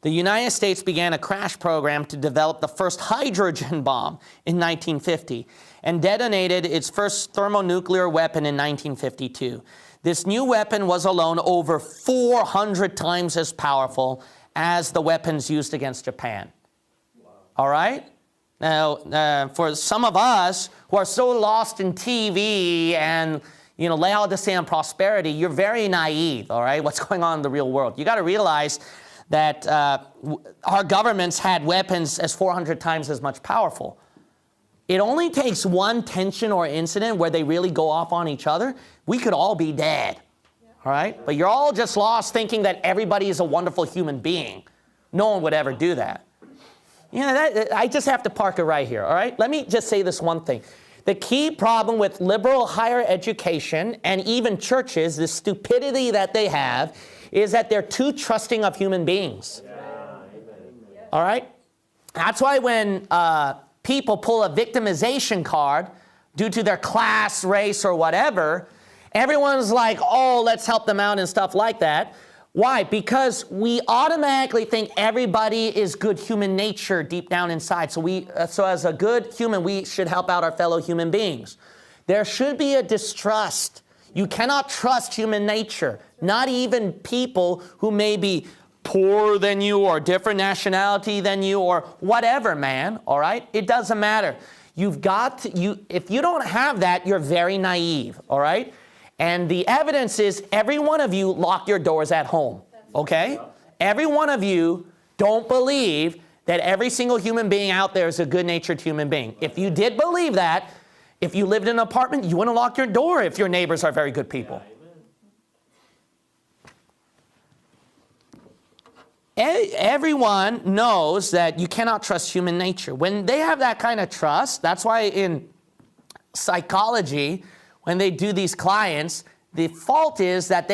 The United States began a crash program to develop the first hydrogen bomb in 1950 and detonated its first thermonuclear weapon in 1952. This new weapon was alone over 400 times as powerful as the weapons used against Japan. Wow. All right? Now, for some of us who are so lost in TV and, you know, Laodicean prosperity, you're very naive, all right? What's going on in the real world? You got to realize that our governments had weapons as 400 times as much powerful. It only takes one tension or incident where they really go off on each other. We could all be dead, all right? But you're all just lost thinking that everybody is a wonderful human being. No one would ever do that. You know, I just have to park it right here, all right? Let me just say this one thing. The key problem with liberal higher education and even churches, the stupidity that they have, is that they're too trusting of human beings. All right? That's why when people pull a victimization card due to their class, race, or whatever, everyone's like, oh, let's help them out and stuff like that. Why? Because we automatically think everybody is good human nature deep down inside. So as a good human, we should help out our fellow human beings. There should be a distrust. You cannot trust human nature, not even people who may be poorer than you or different nationality than you or whatever, man, all right? It doesn't matter. You've got to, if you don't have that, you're very naive, all right? And the evidence is every one of you lock your doors at home, okay? Every one of you don't believe that every single human being out there is a good-natured human being. If you did believe that, if you lived in an apartment, you wouldn't lock your door if your neighbors are very good people. Everyone knows that you cannot trust human nature. When they have that kind of trust, that's why in psychology, when they do these clients, the fault is that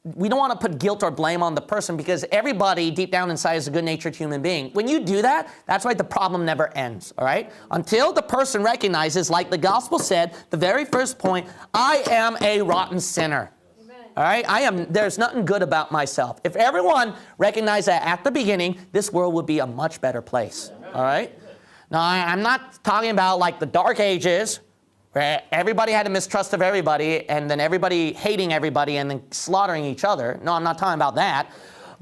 we don't want to put guilt or blame on the person because everybody deep down inside is a good-natured human being. When you do that, that's why the problem never ends, all right? Until the person recognizes, like the gospel said, the very first point, I am a rotten sinner. All right, there's nothing good about myself. If everyone recognized that at the beginning, this world would be a much better place. All right? Now, I'm not talking about like the Dark Ages, where everybody had a mistrust of everybody, and then everybody hating everybody and then slaughtering each other. No, I'm not talking about that.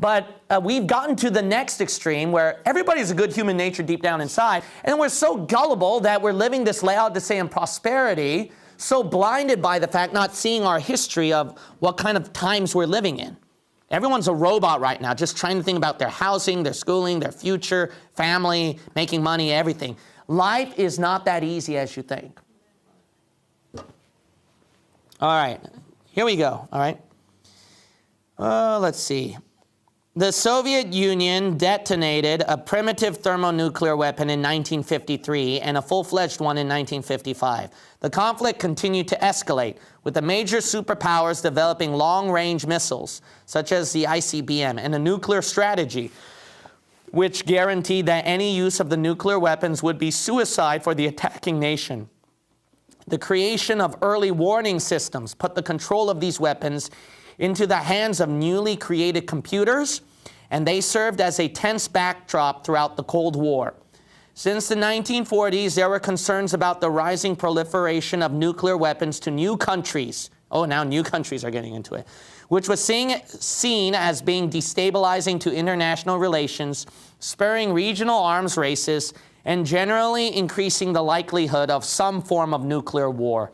But we've gotten to the next extreme where everybody's a good human nature deep down inside, and we're so gullible that we're living this Laodicean prosperity, so blinded by the fact, not seeing our history of what kind of times we're living in. Everyone's a robot right now, just trying to think about their housing, their schooling, their future, family, making money, everything. Life is not that easy as you think. All right, here we go, all right. Let's see. The Soviet Union detonated a primitive thermonuclear weapon in 1953 and a full-fledged one in 1955. The conflict continued to escalate, with the major superpowers developing long-range missiles, such as the ICBM, and a nuclear strategy, which guaranteed that any use of the nuclear weapons would be suicide for the attacking nation. The creation of early warning systems put the control of these weapons into the hands of newly created computers, and they served as a tense backdrop throughout the Cold War. Since the 1940s, there were concerns about the rising proliferation of nuclear weapons to new countries. Oh, now new countries are getting into it, which was seen as being destabilizing to international relations, spurring regional arms races, and generally increasing the likelihood of some form of nuclear war.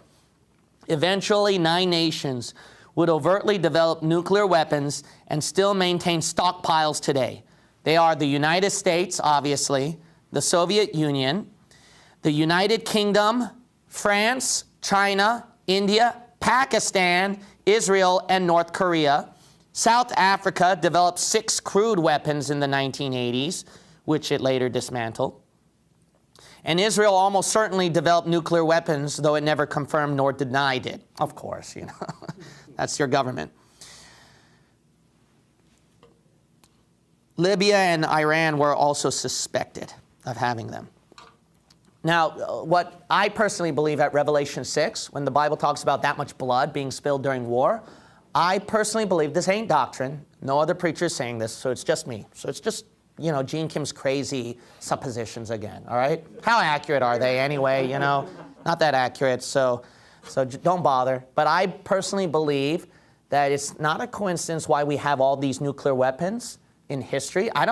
Eventually, 9 nations would overtly develop nuclear weapons and still maintain stockpiles today. They are the United States, obviously, the Soviet Union, the United Kingdom, France, China, India, Pakistan, Israel, and North Korea. South Africa developed 6 crude weapons in the 1980s, which it later dismantled. And Israel almost certainly developed nuclear weapons, though it never confirmed nor denied it. Of course, you know. That's your government. Libya and Iran were also suspected of having them. Now, what I personally believe at Revelation 6, when the Bible talks about that much blood being spilled during war, I personally believe, this ain't doctrine, no other preacher is saying this, so it's just me. So it's just, you know, Gene Kim's crazy suppositions again, all right? How accurate are they anyway, you know? Not that accurate, so don't bother. But I personally believe that it's not a coincidence why we have all these nuclear weapons in history. I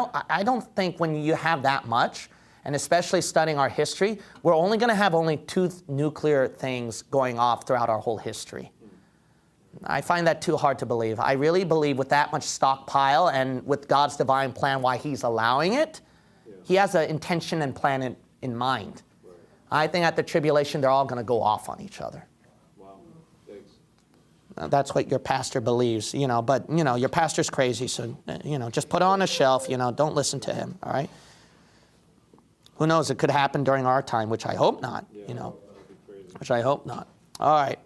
don't think when you have that much, and especially studying our history, we're only going to have only 2 nuclear things going off throughout our whole history. I find that too hard to believe. I really believe with that much stockpile and with God's divine plan why he's allowing it, he has an intention and plan in mind. Right. I think at the tribulation, they're all going to go off on each other. Wow. Thanks. That's what your pastor believes, you know, but, you know, your pastor's crazy, so, you know, just put it on a shelf, you know, don't listen to him, all right? Who knows, it could happen during our time, which I hope not, you know, which I hope not. All right.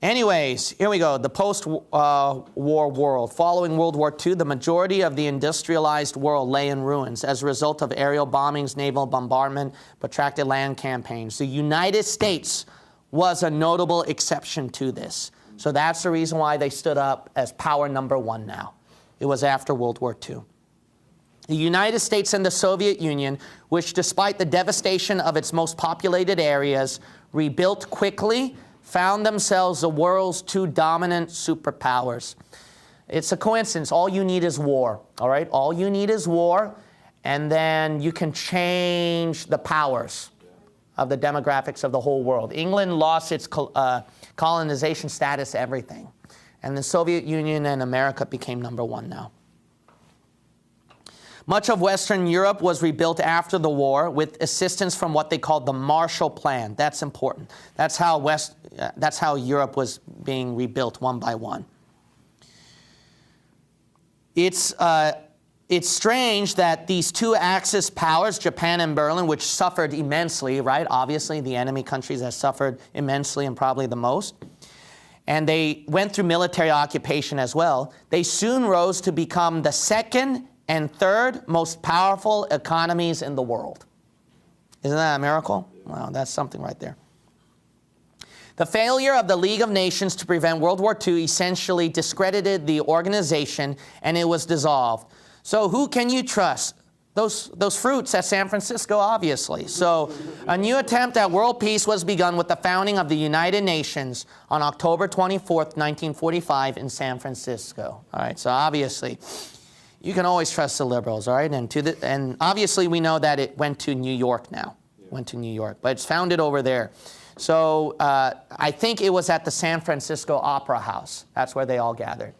Anyways, here we go. The post-war world. Following World War II, the majority of the industrialized world lay in ruins as a result of aerial bombings, naval bombardment, protracted land campaigns. The United States was a notable exception to this. So that's the reason why they stood up as power number 1 now. It was after World War II. The United States and the Soviet Union, which despite the devastation of its most populated areas, rebuilt quickly, found themselves the world's 2 dominant superpowers. It's a coincidence. All you need is war, all right? All you need is war, and then you can change the powers of the demographics of the whole world. England lost its colonization status, everything. And the Soviet Union and America became number 1 now. Much of Western Europe was rebuilt after the war with assistance from what they called the Marshall Plan. That's important. That's how Europe was being rebuilt one by one. It's strange that these 2 Axis powers, Japan and Berlin, which suffered immensely, right? Obviously, the enemy countries that suffered immensely and probably the most. And they went through military occupation as well. They soon rose to become the 2nd and 3rd most powerful economies in the world. Isn't that a miracle? Wow, that's something right there. The failure of the League of Nations to prevent World War II essentially discredited the organization, and it was dissolved. So who can you trust? Those fruits at San Francisco, obviously. So a new attempt at world peace was begun with the founding of the United Nations on October 24th, 1945 in San Francisco. All right, so obviously, you can always trust the liberals, all right? And obviously we know that it went to New York now. Went to New York, but it's founded over there. So I think it was at the San Francisco Opera House. That's where they all gathered.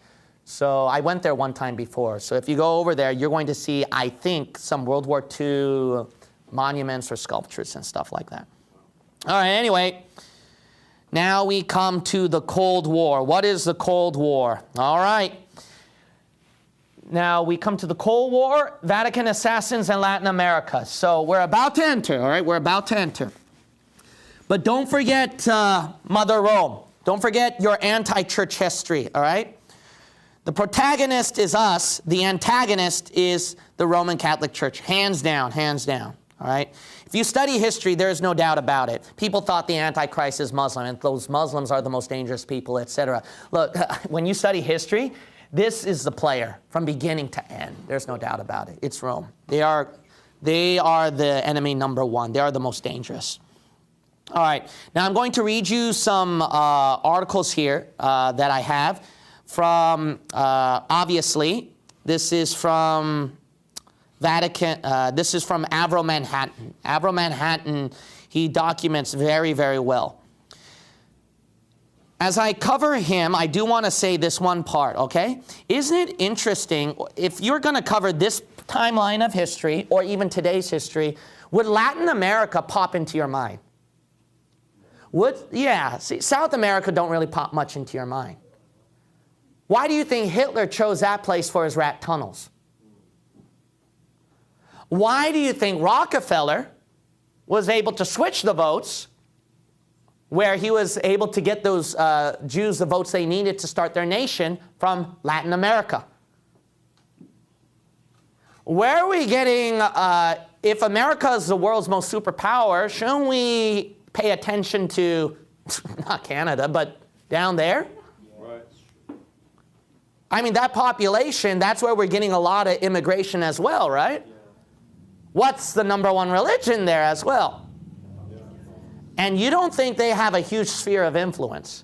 So I went there one time before. So if you go over there, you're going to see, I think, some World War II monuments or sculptures and stuff like that. All right, anyway, now we come to the Cold War. What is the Cold War? All right. Now we come to the Cold War, Vatican assassins in Latin America. So we're about to enter, all right? We're about to enter. But don't forget Mother Rome. Don't forget your anti-church history, all right? The protagonist is us. The antagonist is the Roman Catholic Church. Hands down, all right? If you study history, there is no doubt about it. People thought the Antichrist is Muslim, and those Muslims are the most dangerous people, etc. Look, when you study history, this is the player from beginning to end. There's no doubt about it. It's Rome. They are the enemy number one. They are the most dangerous. All right. Now I'm going to read you some articles here that I have from, obviously, this is from Vatican, this is from Avro Manhattan. Avro Manhattan, he documents very, very well. As I cover him, I do want to say this one part, okay? Isn't it interesting, if you're going to cover this timeline of history, or even today's history, would Latin America pop into your mind? Yeah, see, South America don't really pop much into your mind. Why do you think Hitler chose that place for his rat tunnels? Why do you think Rockefeller was able to switch the votes, where he was able to get those Jews the votes they needed to start their nation from Latin America? Where are we getting, if America is the world's most superpower, shouldn't we pay attention to, not Canada, but down there? Right. I mean, that population, that's where we're getting a lot of immigration as well, right? Yeah. What's the number one religion there as well? And you don't think they have a huge sphere of influence.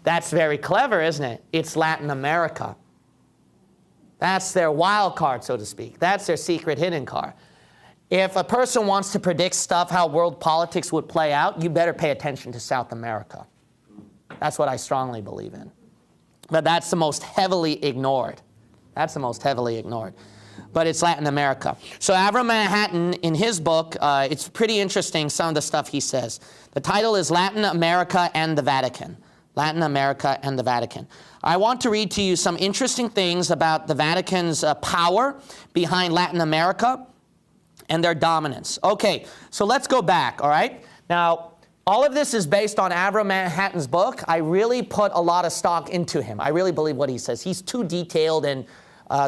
That's very clever, isn't it? It's Latin America. That's their wild card, so to speak. That's their secret hidden card. If a person wants to predict stuff, how world politics would play out, you better pay attention to South America. That's what I strongly believe in. But that's the most heavily ignored. That's the most heavily ignored. But it's Latin America. So Avro Manhattan, in his book, it's pretty interesting, some of the stuff he says. The title is Latin America and the Vatican. Latin America and the Vatican. I want to read to you some interesting things about the Vatican's power behind Latin America and their dominance. Okay, so let's go back, all right? Now, all of this is based on Avro Manhattan's book. I really put a lot of stock into him. I really believe what he says. He's too detailed, and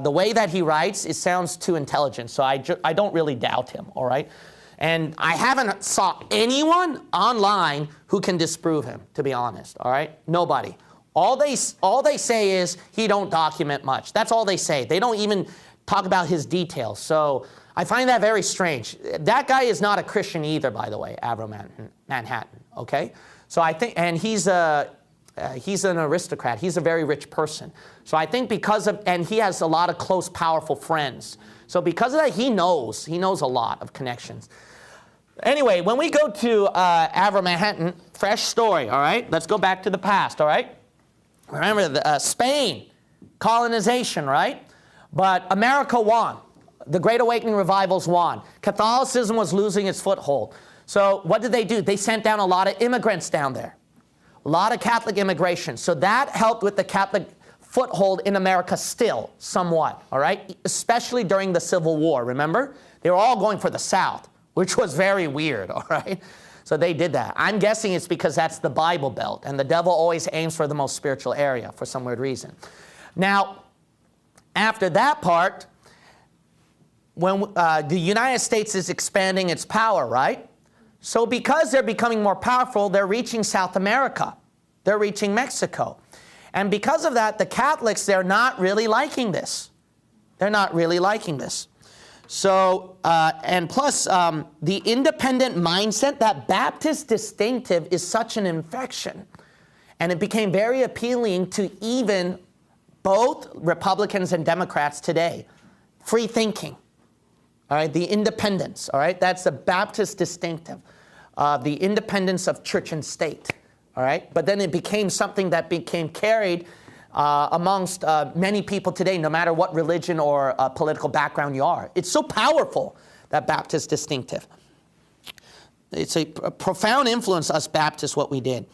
the way that he writes, it sounds too intelligent, so I don't really doubt him, all right? And I haven't saw anyone online who can disprove him, to be honest, all right? Nobody. All they say is he don't document much. That's all they say. They don't even talk about his details. So I find that very strange. That guy is not a Christian either, by the way, Avro Manhattan, okay? So I think, and he's an aristocrat. He's a very rich person. So I think because of, and he has a lot of close, powerful friends. So because of that, he knows a lot of connections. Anyway, when we go to Avro Manhattan, fresh story, all right? Let's go back to the past, all right? Remember, Spain, colonization, right? But America won. The Great Awakening revivals won. Catholicism was losing its foothold. So what did they do? They sent down a lot of immigrants down there. A lot of Catholic immigration. So that helped with the Catholic foothold in America still, somewhat, all right? Especially during the Civil War, remember? They were all going for the South, which was very weird, all right? So they did that. I'm guessing it's because that's the Bible Belt, and the devil always aims for the most spiritual area for some weird reason. Now, after that part, when the United States is expanding its power, right? So because they're becoming more powerful, they're reaching South America. They're reaching Mexico. And because of that, the Catholics, they're not really liking this. They're not really liking this. So, and plus, the independent mindset, that Baptist distinctive is such an infection. And it became very appealing to even both Republicans and Democrats today. Free thinking, all right, the independence, all right, that's the Baptist distinctive, the independence of church and state, all right, but then it became something that became carried amongst many people today, no matter what religion or political background you are. It's so powerful, that Baptist distinctive. It's a profound influence, us Baptists, what we did.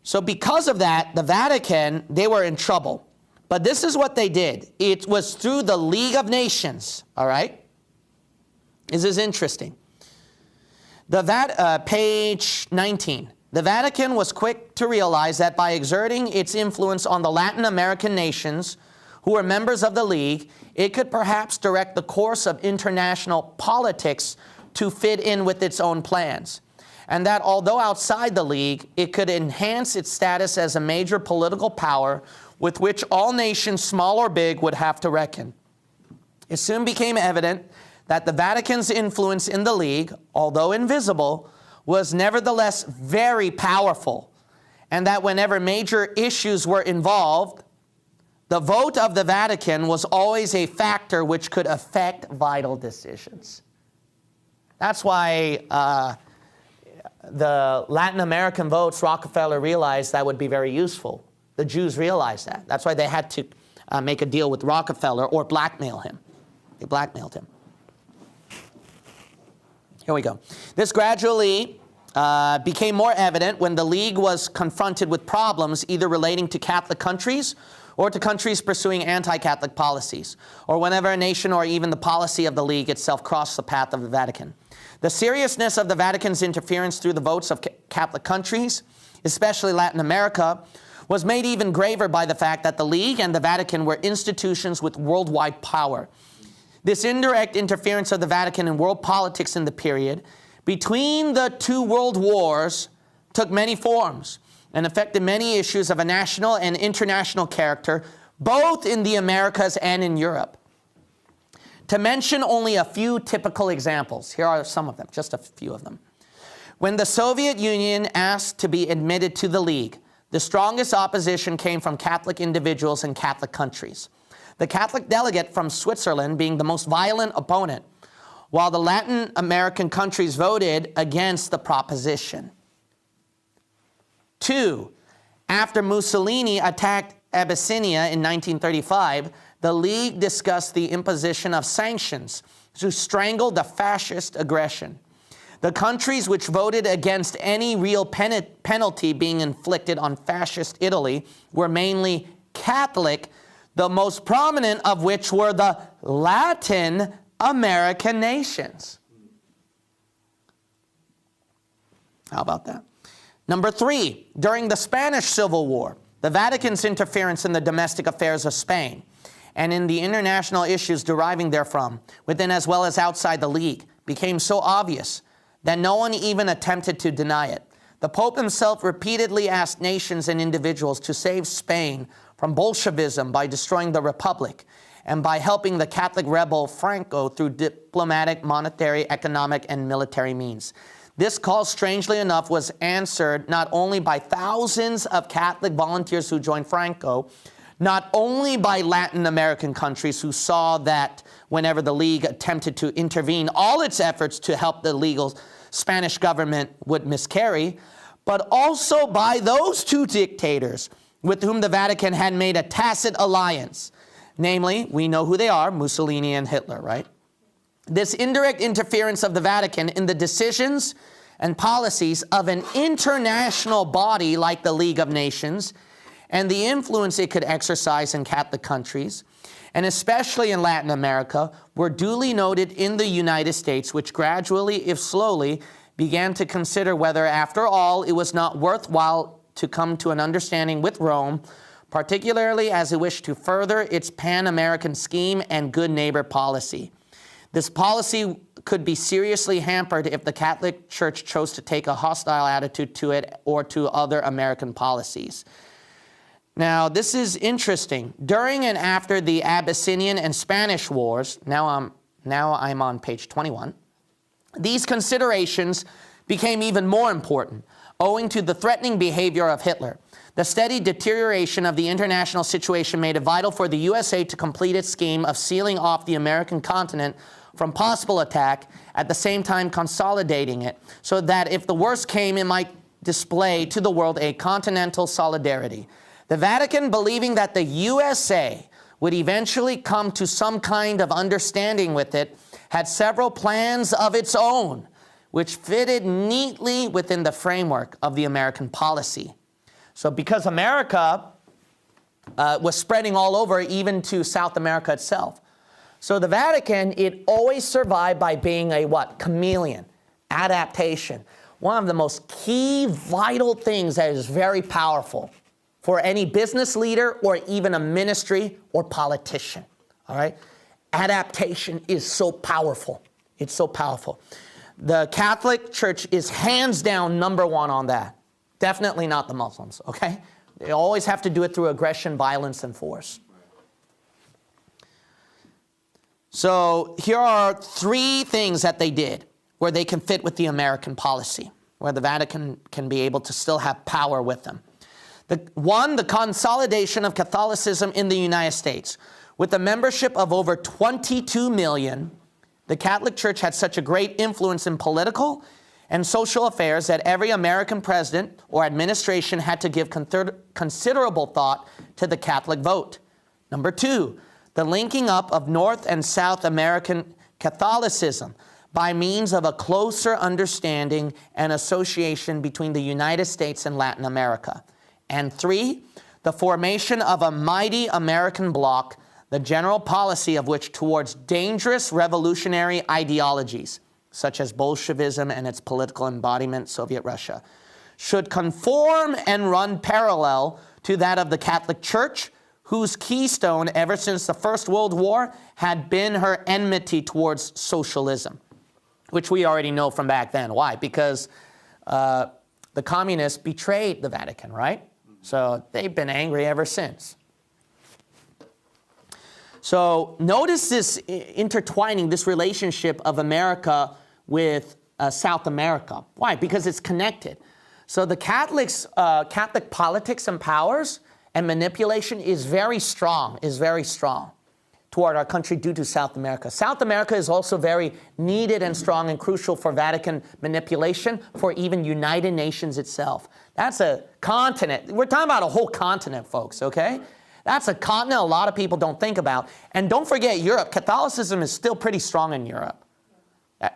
So because of that, the Vatican, they were in trouble. But this is what they did. It was through the League of Nations, all right? This is interesting. Page 19. The Vatican was quick to realize that by exerting its influence on the Latin American nations who were members of the League, it could perhaps direct the course of international politics to fit in with its own plans. And that although outside the League, it could enhance its status as a major political power with which all nations, small or big, would have to reckon. It soon became evident that the Vatican's influence in the League, although invisible, was nevertheless very powerful, and that whenever major issues were involved, the vote of the Vatican was always a factor which could affect vital decisions. That's why the Latin American votes, Rockefeller realized that would be very useful. The Jews realized that. That's why they had to make a deal with Rockefeller or blackmail him. They blackmailed him. Here we go. This gradually became more evident when the League was confronted with problems either relating to Catholic countries or to countries pursuing anti-Catholic policies, or whenever a nation or even the policy of the League itself crossed the path of the Vatican. The seriousness of the Vatican's interference through the votes of Catholic countries, especially Latin America, was made even graver by the fact that the League and the Vatican were institutions with worldwide power. This indirect interference of the Vatican in world politics in the period between the two world wars took many forms and affected many issues of a national and international character, both in the Americas and in Europe. To mention only a few typical examples, here are some of them, just a few of them. When the Soviet Union asked to be admitted to the League, the strongest opposition came from Catholic individuals and Catholic countries. The Catholic delegate from Switzerland being the most violent opponent, while the Latin American countries voted against the proposition. 2. After Mussolini attacked Abyssinia in 1935, the League discussed the imposition of sanctions to strangle the fascist aggression. The countries which voted against any real penalty being inflicted on fascist Italy were mainly Catholic, the most prominent of which were the Latin American nations. How about that? Number 3, during the Spanish Civil War, the Vatican's interference in the domestic affairs of Spain and in the international issues deriving therefrom, within as well as outside the League, became so obvious that no one even attempted to deny it. The Pope himself repeatedly asked nations and individuals to save Spain from Bolshevism by destroying the Republic and by helping the Catholic rebel Franco through diplomatic, monetary, economic, and military means. This call, strangely enough, was answered not only by thousands of Catholic volunteers who joined Franco, not only by Latin American countries who saw that whenever the League attempted to intervene, all its efforts to help the legal Spanish government would miscarry, but also by those two dictators with whom the Vatican had made a tacit alliance. Namely, we know who they are, Mussolini and Hitler, right? This indirect interference of the Vatican in the decisions and policies of an international body like the League of Nations, and the influence it could exercise in Catholic countries, and especially in Latin America, were duly noted in the United States, which gradually, if slowly, began to consider whether, after all, it was not worthwhile to come to an understanding with Rome, particularly as it wished to further its pan-American scheme and good neighbor policy. This policy could be seriously hampered if the Catholic Church chose to take a hostile attitude to it or to other American policies. Now, this is interesting. During and after the Abyssinian and Spanish Wars, now I'm on page 21, these considerations became even more important, owing to the threatening behavior of Hitler. The steady deterioration of the international situation made it vital for the USA to complete its scheme of sealing off the American continent from possible attack, at the same time consolidating it, so that if the worst came, it might display to the world a continental solidarity. The Vatican, believing that the USA would eventually come to some kind of understanding with it, had several plans of its own, which fitted neatly within the framework of the American policy. So because America was spreading all over, even to South America itself. So the Vatican, it always survived by being a what? Chameleon, adaptation. One of the most key vital things that is very powerful for any business leader or even a ministry or politician, all right? Adaptation is so powerful. It's so powerful. The Catholic Church is hands down number one on that. Definitely not the Muslims, okay? They always have to do it through aggression, violence, and force. So here are 3 things that they did where they can fit with the American policy, where the Vatican can be able to still have power with them. One, the consolidation of Catholicism in the United States. With a membership of over 22 million, the Catholic Church had such a great influence in political and social affairs that every American president or administration had to give considerable thought to the Catholic vote. Number 2, the linking up of North and South American Catholicism by means of a closer understanding and association between the United States and Latin America. And 3, the formation of a mighty American bloc, the general policy of which towards dangerous revolutionary ideologies, such as Bolshevism and its political embodiment, Soviet Russia, should conform and run parallel to that of the Catholic Church, whose keystone ever since the First World War had been her enmity towards socialism, which we already know from back then. Why? Because the communists betrayed the Vatican, right? So they've been angry ever since. So notice this intertwining, this relationship of America with South America. Why? Because it's connected. So the Catholic politics and powers and manipulation is very strong toward our country due to South America. South America is also very needed and strong and crucial for Vatican manipulation, for even United Nations itself. That's a continent. We're talking about a whole continent, folks, okay? That's a continent a lot of people don't think about. And don't forget Europe. Catholicism is still pretty strong in Europe.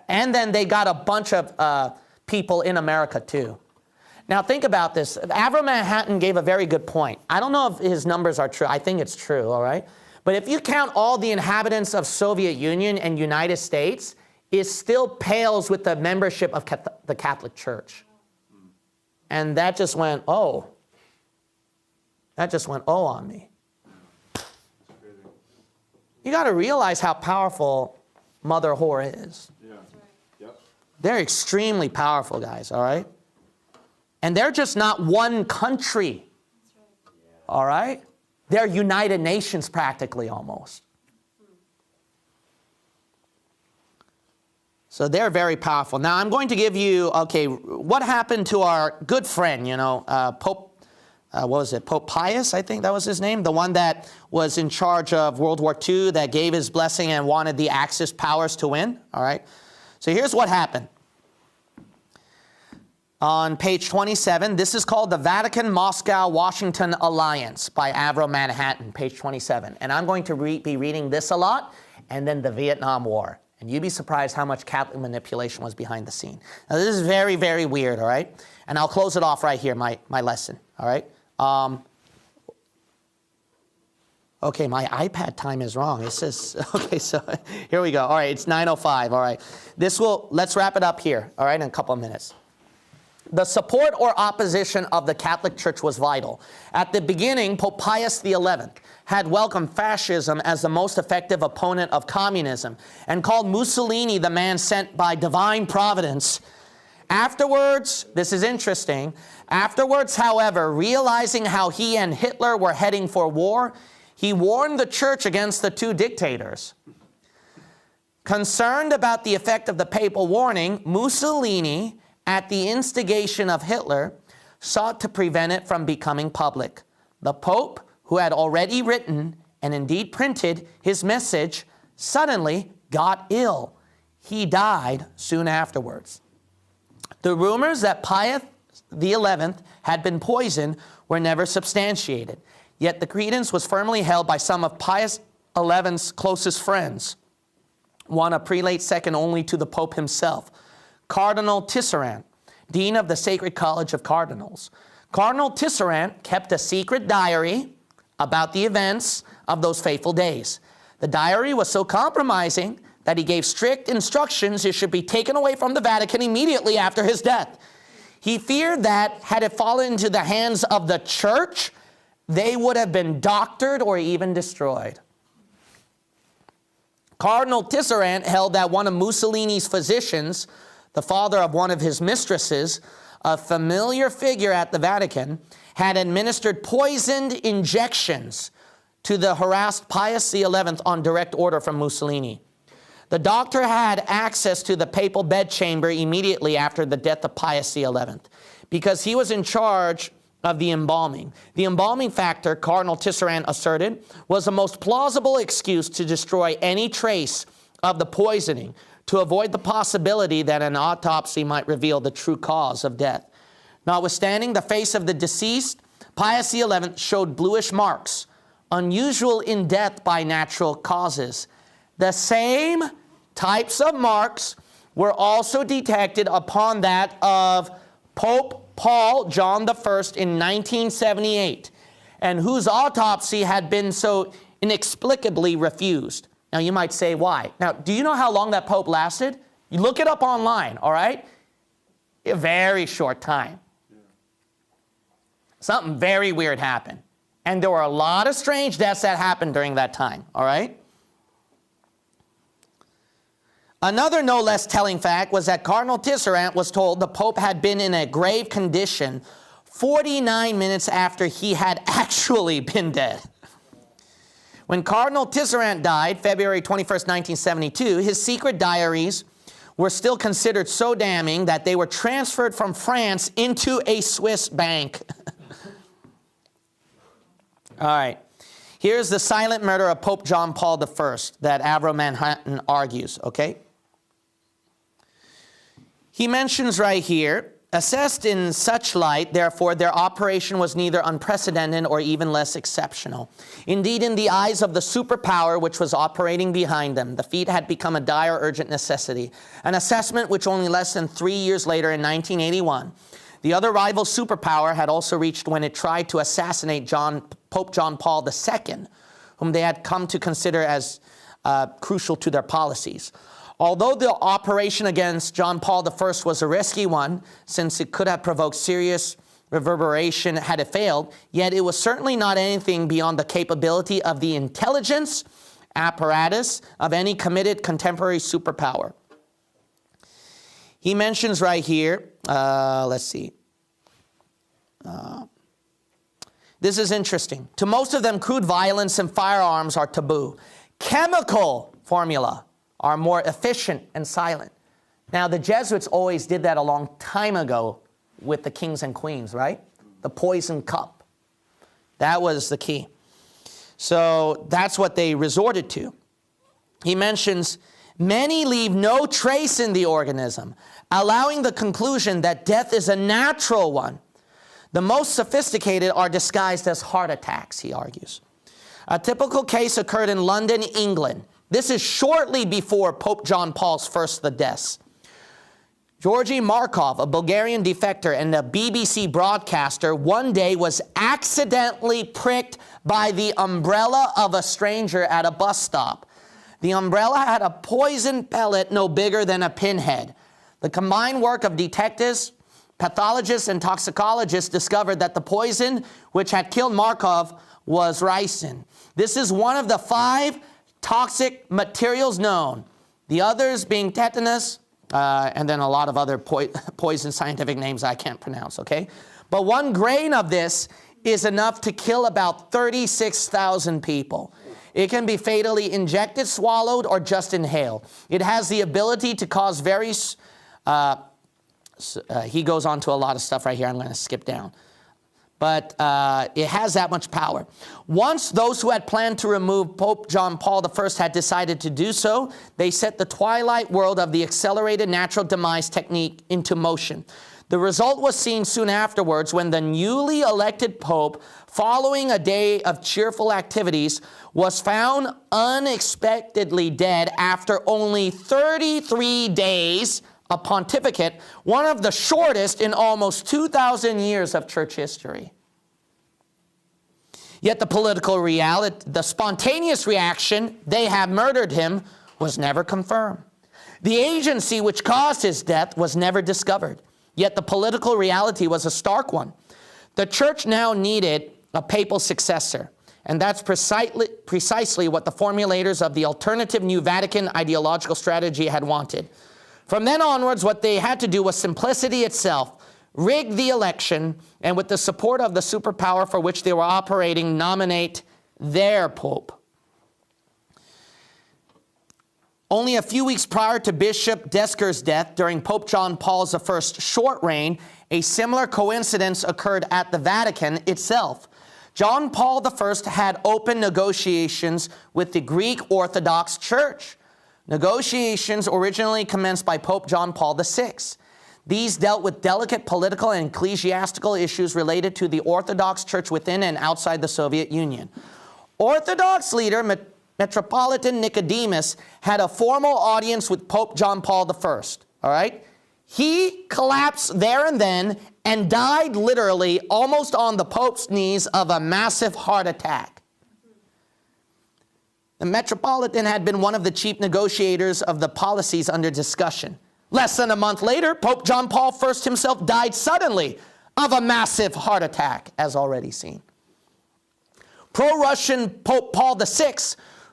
And then they got a bunch of people in America too. Now think about this. Avram Manhattan gave a very good point. I don't know if his numbers are true. I think it's true, all right? But if you count all the inhabitants of Soviet Union and United States, it still pales with the membership of the Catholic Church. And that just went, oh. That just went, oh, on me. You got to realize how powerful Mother Whore is. Yeah. Yep. They're extremely powerful, guys, all right? And they're just not one country, all right? They're United Nations practically almost. So they're very powerful. Now I'm going to give you, okay, what happened to our good friend, Pope, what was it, Pope Pius, I think that was his name, the one that was in charge of World War II, that gave his blessing and wanted the Axis powers to win, all right? So here's what happened. On page 27, this is called the Vatican-Moscow-Washington Alliance by Avram Manhattan, page 27. And I'm going to be reading this a lot, and then the Vietnam War. And you'd be surprised how much Catholic manipulation was behind the scene. Now, this is very, very weird, all right? And I'll close it off right here, my lesson, all right? Okay, my iPad time is wrong. It says, okay, so here we go. All right, it's 9:05, all right. Let's wrap it up here, all right, in a couple of minutes. The support or opposition of the Catholic Church was vital. At the beginning, Pope Pius XI had welcomed fascism as the most effective opponent of communism and called Mussolini the man sent by divine providence. Afterwards, this is interesting, however, realizing how he and Hitler were heading for war, he warned the church against the two dictators. Concerned about the effect of the papal warning, Mussolini, at the instigation of Hitler, sought to prevent it from becoming public. The Pope, who had already written and indeed printed his message, suddenly got ill. He died soon afterwards. The rumors that Pius XI had been poisoned were never substantiated, yet the credence was firmly held by some of Pius XI's closest friends, one a prelate second only to the Pope himself, Cardinal Tisserant, Dean of the Sacred College of Cardinals. Cardinal Tisserant kept a secret diary about the events of those fateful days. The diary was so compromising that he gave strict instructions it should be taken away from the Vatican immediately after his death. He feared that, had it fallen into the hands of the church, they would have been doctored or even destroyed. Cardinal Tisserant held that one of Mussolini's physicians, the father of one of his mistresses, a familiar figure at the Vatican, had administered poisoned injections to the harassed Pius XI on direct order from Mussolini. The doctor had access to the papal bedchamber immediately after the death of Pius XI because he was in charge of the embalming. The embalming factor, Cardinal Tisserant asserted, was the most plausible excuse to destroy any trace of the poisoning to avoid the possibility that an autopsy might reveal the true cause of death. Notwithstanding the face of the deceased, Pius XI showed bluish marks, unusual in death by natural causes. The same types of marks were also detected upon that of Pope Paul John I in 1978, and whose autopsy had been so inexplicably refused. Now you might say, why? Now, do you know how long that Pope lasted? You look it up online, all right? A very short time. Something very weird happened. And there were a lot of strange deaths that happened during that time, all right? Another no less telling fact was that Cardinal Tisserant was told the Pope had been in a grave condition 49 minutes after he had actually been dead. When Cardinal Tisserant died, February 21st, 1972, his secret diaries were still considered so damning that they were transferred from France into a Swiss bank. All right. Here's the silent murder of Pope John Paul I that Avro Manhattan argues, okay? He mentions right here, assessed in such light, therefore, their operation was neither unprecedented or even less exceptional. Indeed, in the eyes of the superpower which was operating behind them, the feat had become a dire, urgent necessity, an assessment which only less than 3 years later in 1981, the other rival superpower had also reached when it tried to assassinate Pope John Paul II, whom they had come to consider as crucial to their policies. Although the operation against John Paul I was a risky one, since it could have provoked serious reverberation had it failed, yet it was certainly not anything beyond the capability of the intelligence apparatus of any committed contemporary superpower. He mentions right here, let's see. This is interesting. To most of them, crude violence and firearms are taboo. Chemical formula are more efficient and silent. Now, the Jesuits always did that a long time ago with the kings and queens, right? The poison cup. That was the key. So that's what they resorted to. He mentions, many leave no trace in the organism, allowing the conclusion that death is a natural one. The most sophisticated are disguised as heart attacks, he argues. A typical case occurred in London, England. This is shortly before Pope John Paul's first the deaths. Georgy Markov, a Bulgarian defector and a BBC broadcaster, one day was accidentally pricked by the umbrella of a stranger at a bus stop. The umbrella had a poison pellet no bigger than a pinhead. The combined work of detectives, pathologists, and toxicologists discovered that the poison which had killed Markov was ricin. This is one of the 5 toxic materials known, the others being tetanus, and then a lot of other poison scientific names I can't pronounce, okay? But 1 grain of this is enough to kill about 36,000 people. It can be fatally injected, swallowed, or just inhaled. It has the ability to cause very he goes on to a lot of stuff right here. I'm going to skip down. But it has that much power. Once those who had planned to remove Pope John Paul I had decided to do so, they set the twilight world of the accelerated natural demise technique into motion. The result was seen soon afterwards when the newly elected pope, following a day of cheerful activities, was found unexpectedly dead after only 33 days of pontificate, one of the shortest in almost 2,000 years of church history. Yet the political reality, the spontaneous reaction, "they have murdered him," was never confirmed. The agency which caused his death was never discovered. Yet the political reality was a stark one. The church now needed a papal successor, and that's precisely what the formulators of the alternative New Vatican ideological strategy had wanted. From then onwards, what they had to do was simplicity itself: rig the election, and with the support of the superpower for which they were operating, nominate their pope. Only a few weeks prior to Bishop Desker's death, during Pope John Paul I's short reign, a similar coincidence occurred at the Vatican itself. John Paul I had opened negotiations with the Greek Orthodox Church. Negotiations originally commenced by Pope John Paul VI. These dealt with delicate political and ecclesiastical issues related to the Orthodox Church within and outside the Soviet Union. Orthodox leader Metropolitan Nicodemus had a formal audience with Pope John Paul I, all right? He collapsed there and then and died literally almost on the Pope's knees of a massive heart attack. The Metropolitan had been one of the chief negotiators of the policies under discussion. Less than a month later, Pope John Paul I himself died suddenly of a massive heart attack, as already seen. Pro-Russian Pope Paul VI,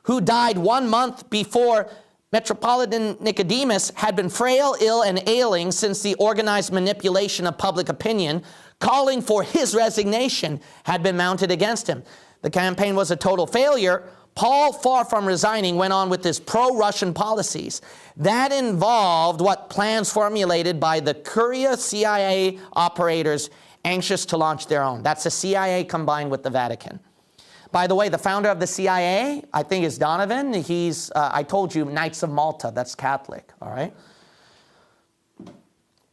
who died 1 month before Metropolitan Nicodemus, had been frail, ill, and ailing since the organized manipulation of public opinion, calling for his resignation, had been mounted against him. The campaign was a total failure. Paul, far from resigning, went on with his pro-Russian policies. That involved what plans formulated by the Curia CIA operators anxious to launch their own. That's the CIA combined with the Vatican. By the way, the founder of the CIA, I think, is Donovan. He's, I told you, Knights of Malta. That's Catholic, all right?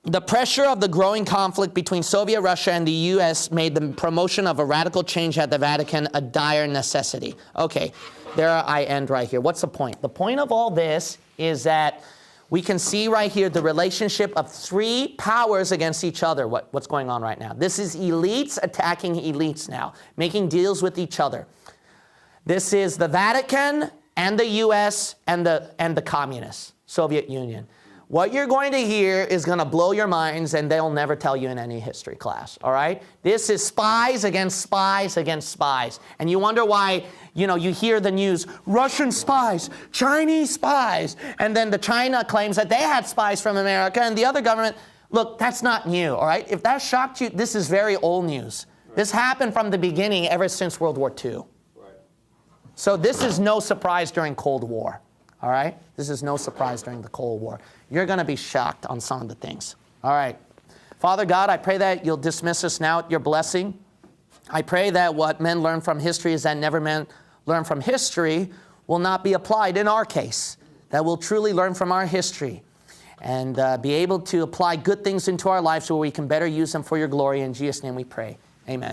The pressure of the growing conflict between Soviet Russia and the U.S. made the promotion of a radical change at the Vatican a dire necessity. Okay, there I end right here. What's the point? The point of all this is that we can see right here the relationship of three powers against each other, what's going on right now. This is elites attacking elites now, making deals with each other. This is the Vatican and the U.S. and the communists, Soviet Union. What you're going to hear is going to blow your minds, and they'll never tell you in any history class, all right? This is spies against spies against spies. And you wonder why, you know, you hear the news, Russian spies, Chinese spies, and then the China claims that they had spies from America, and the other government, look, that's not new, all right? If that shocked you, this is very old news. This happened from the beginning ever since World War II. So this is no surprise during Cold War. All right? This is no surprise during the Cold War. You're going to be shocked on some of the things. All right. Father God, I pray that you'll dismiss us now at your blessing. I pray that what men learn from history is that never men learn from history will not be applied in our case. That we'll truly learn from our history and be able to apply good things into our lives so we can better use them for your glory. In Jesus' name we pray. Amen.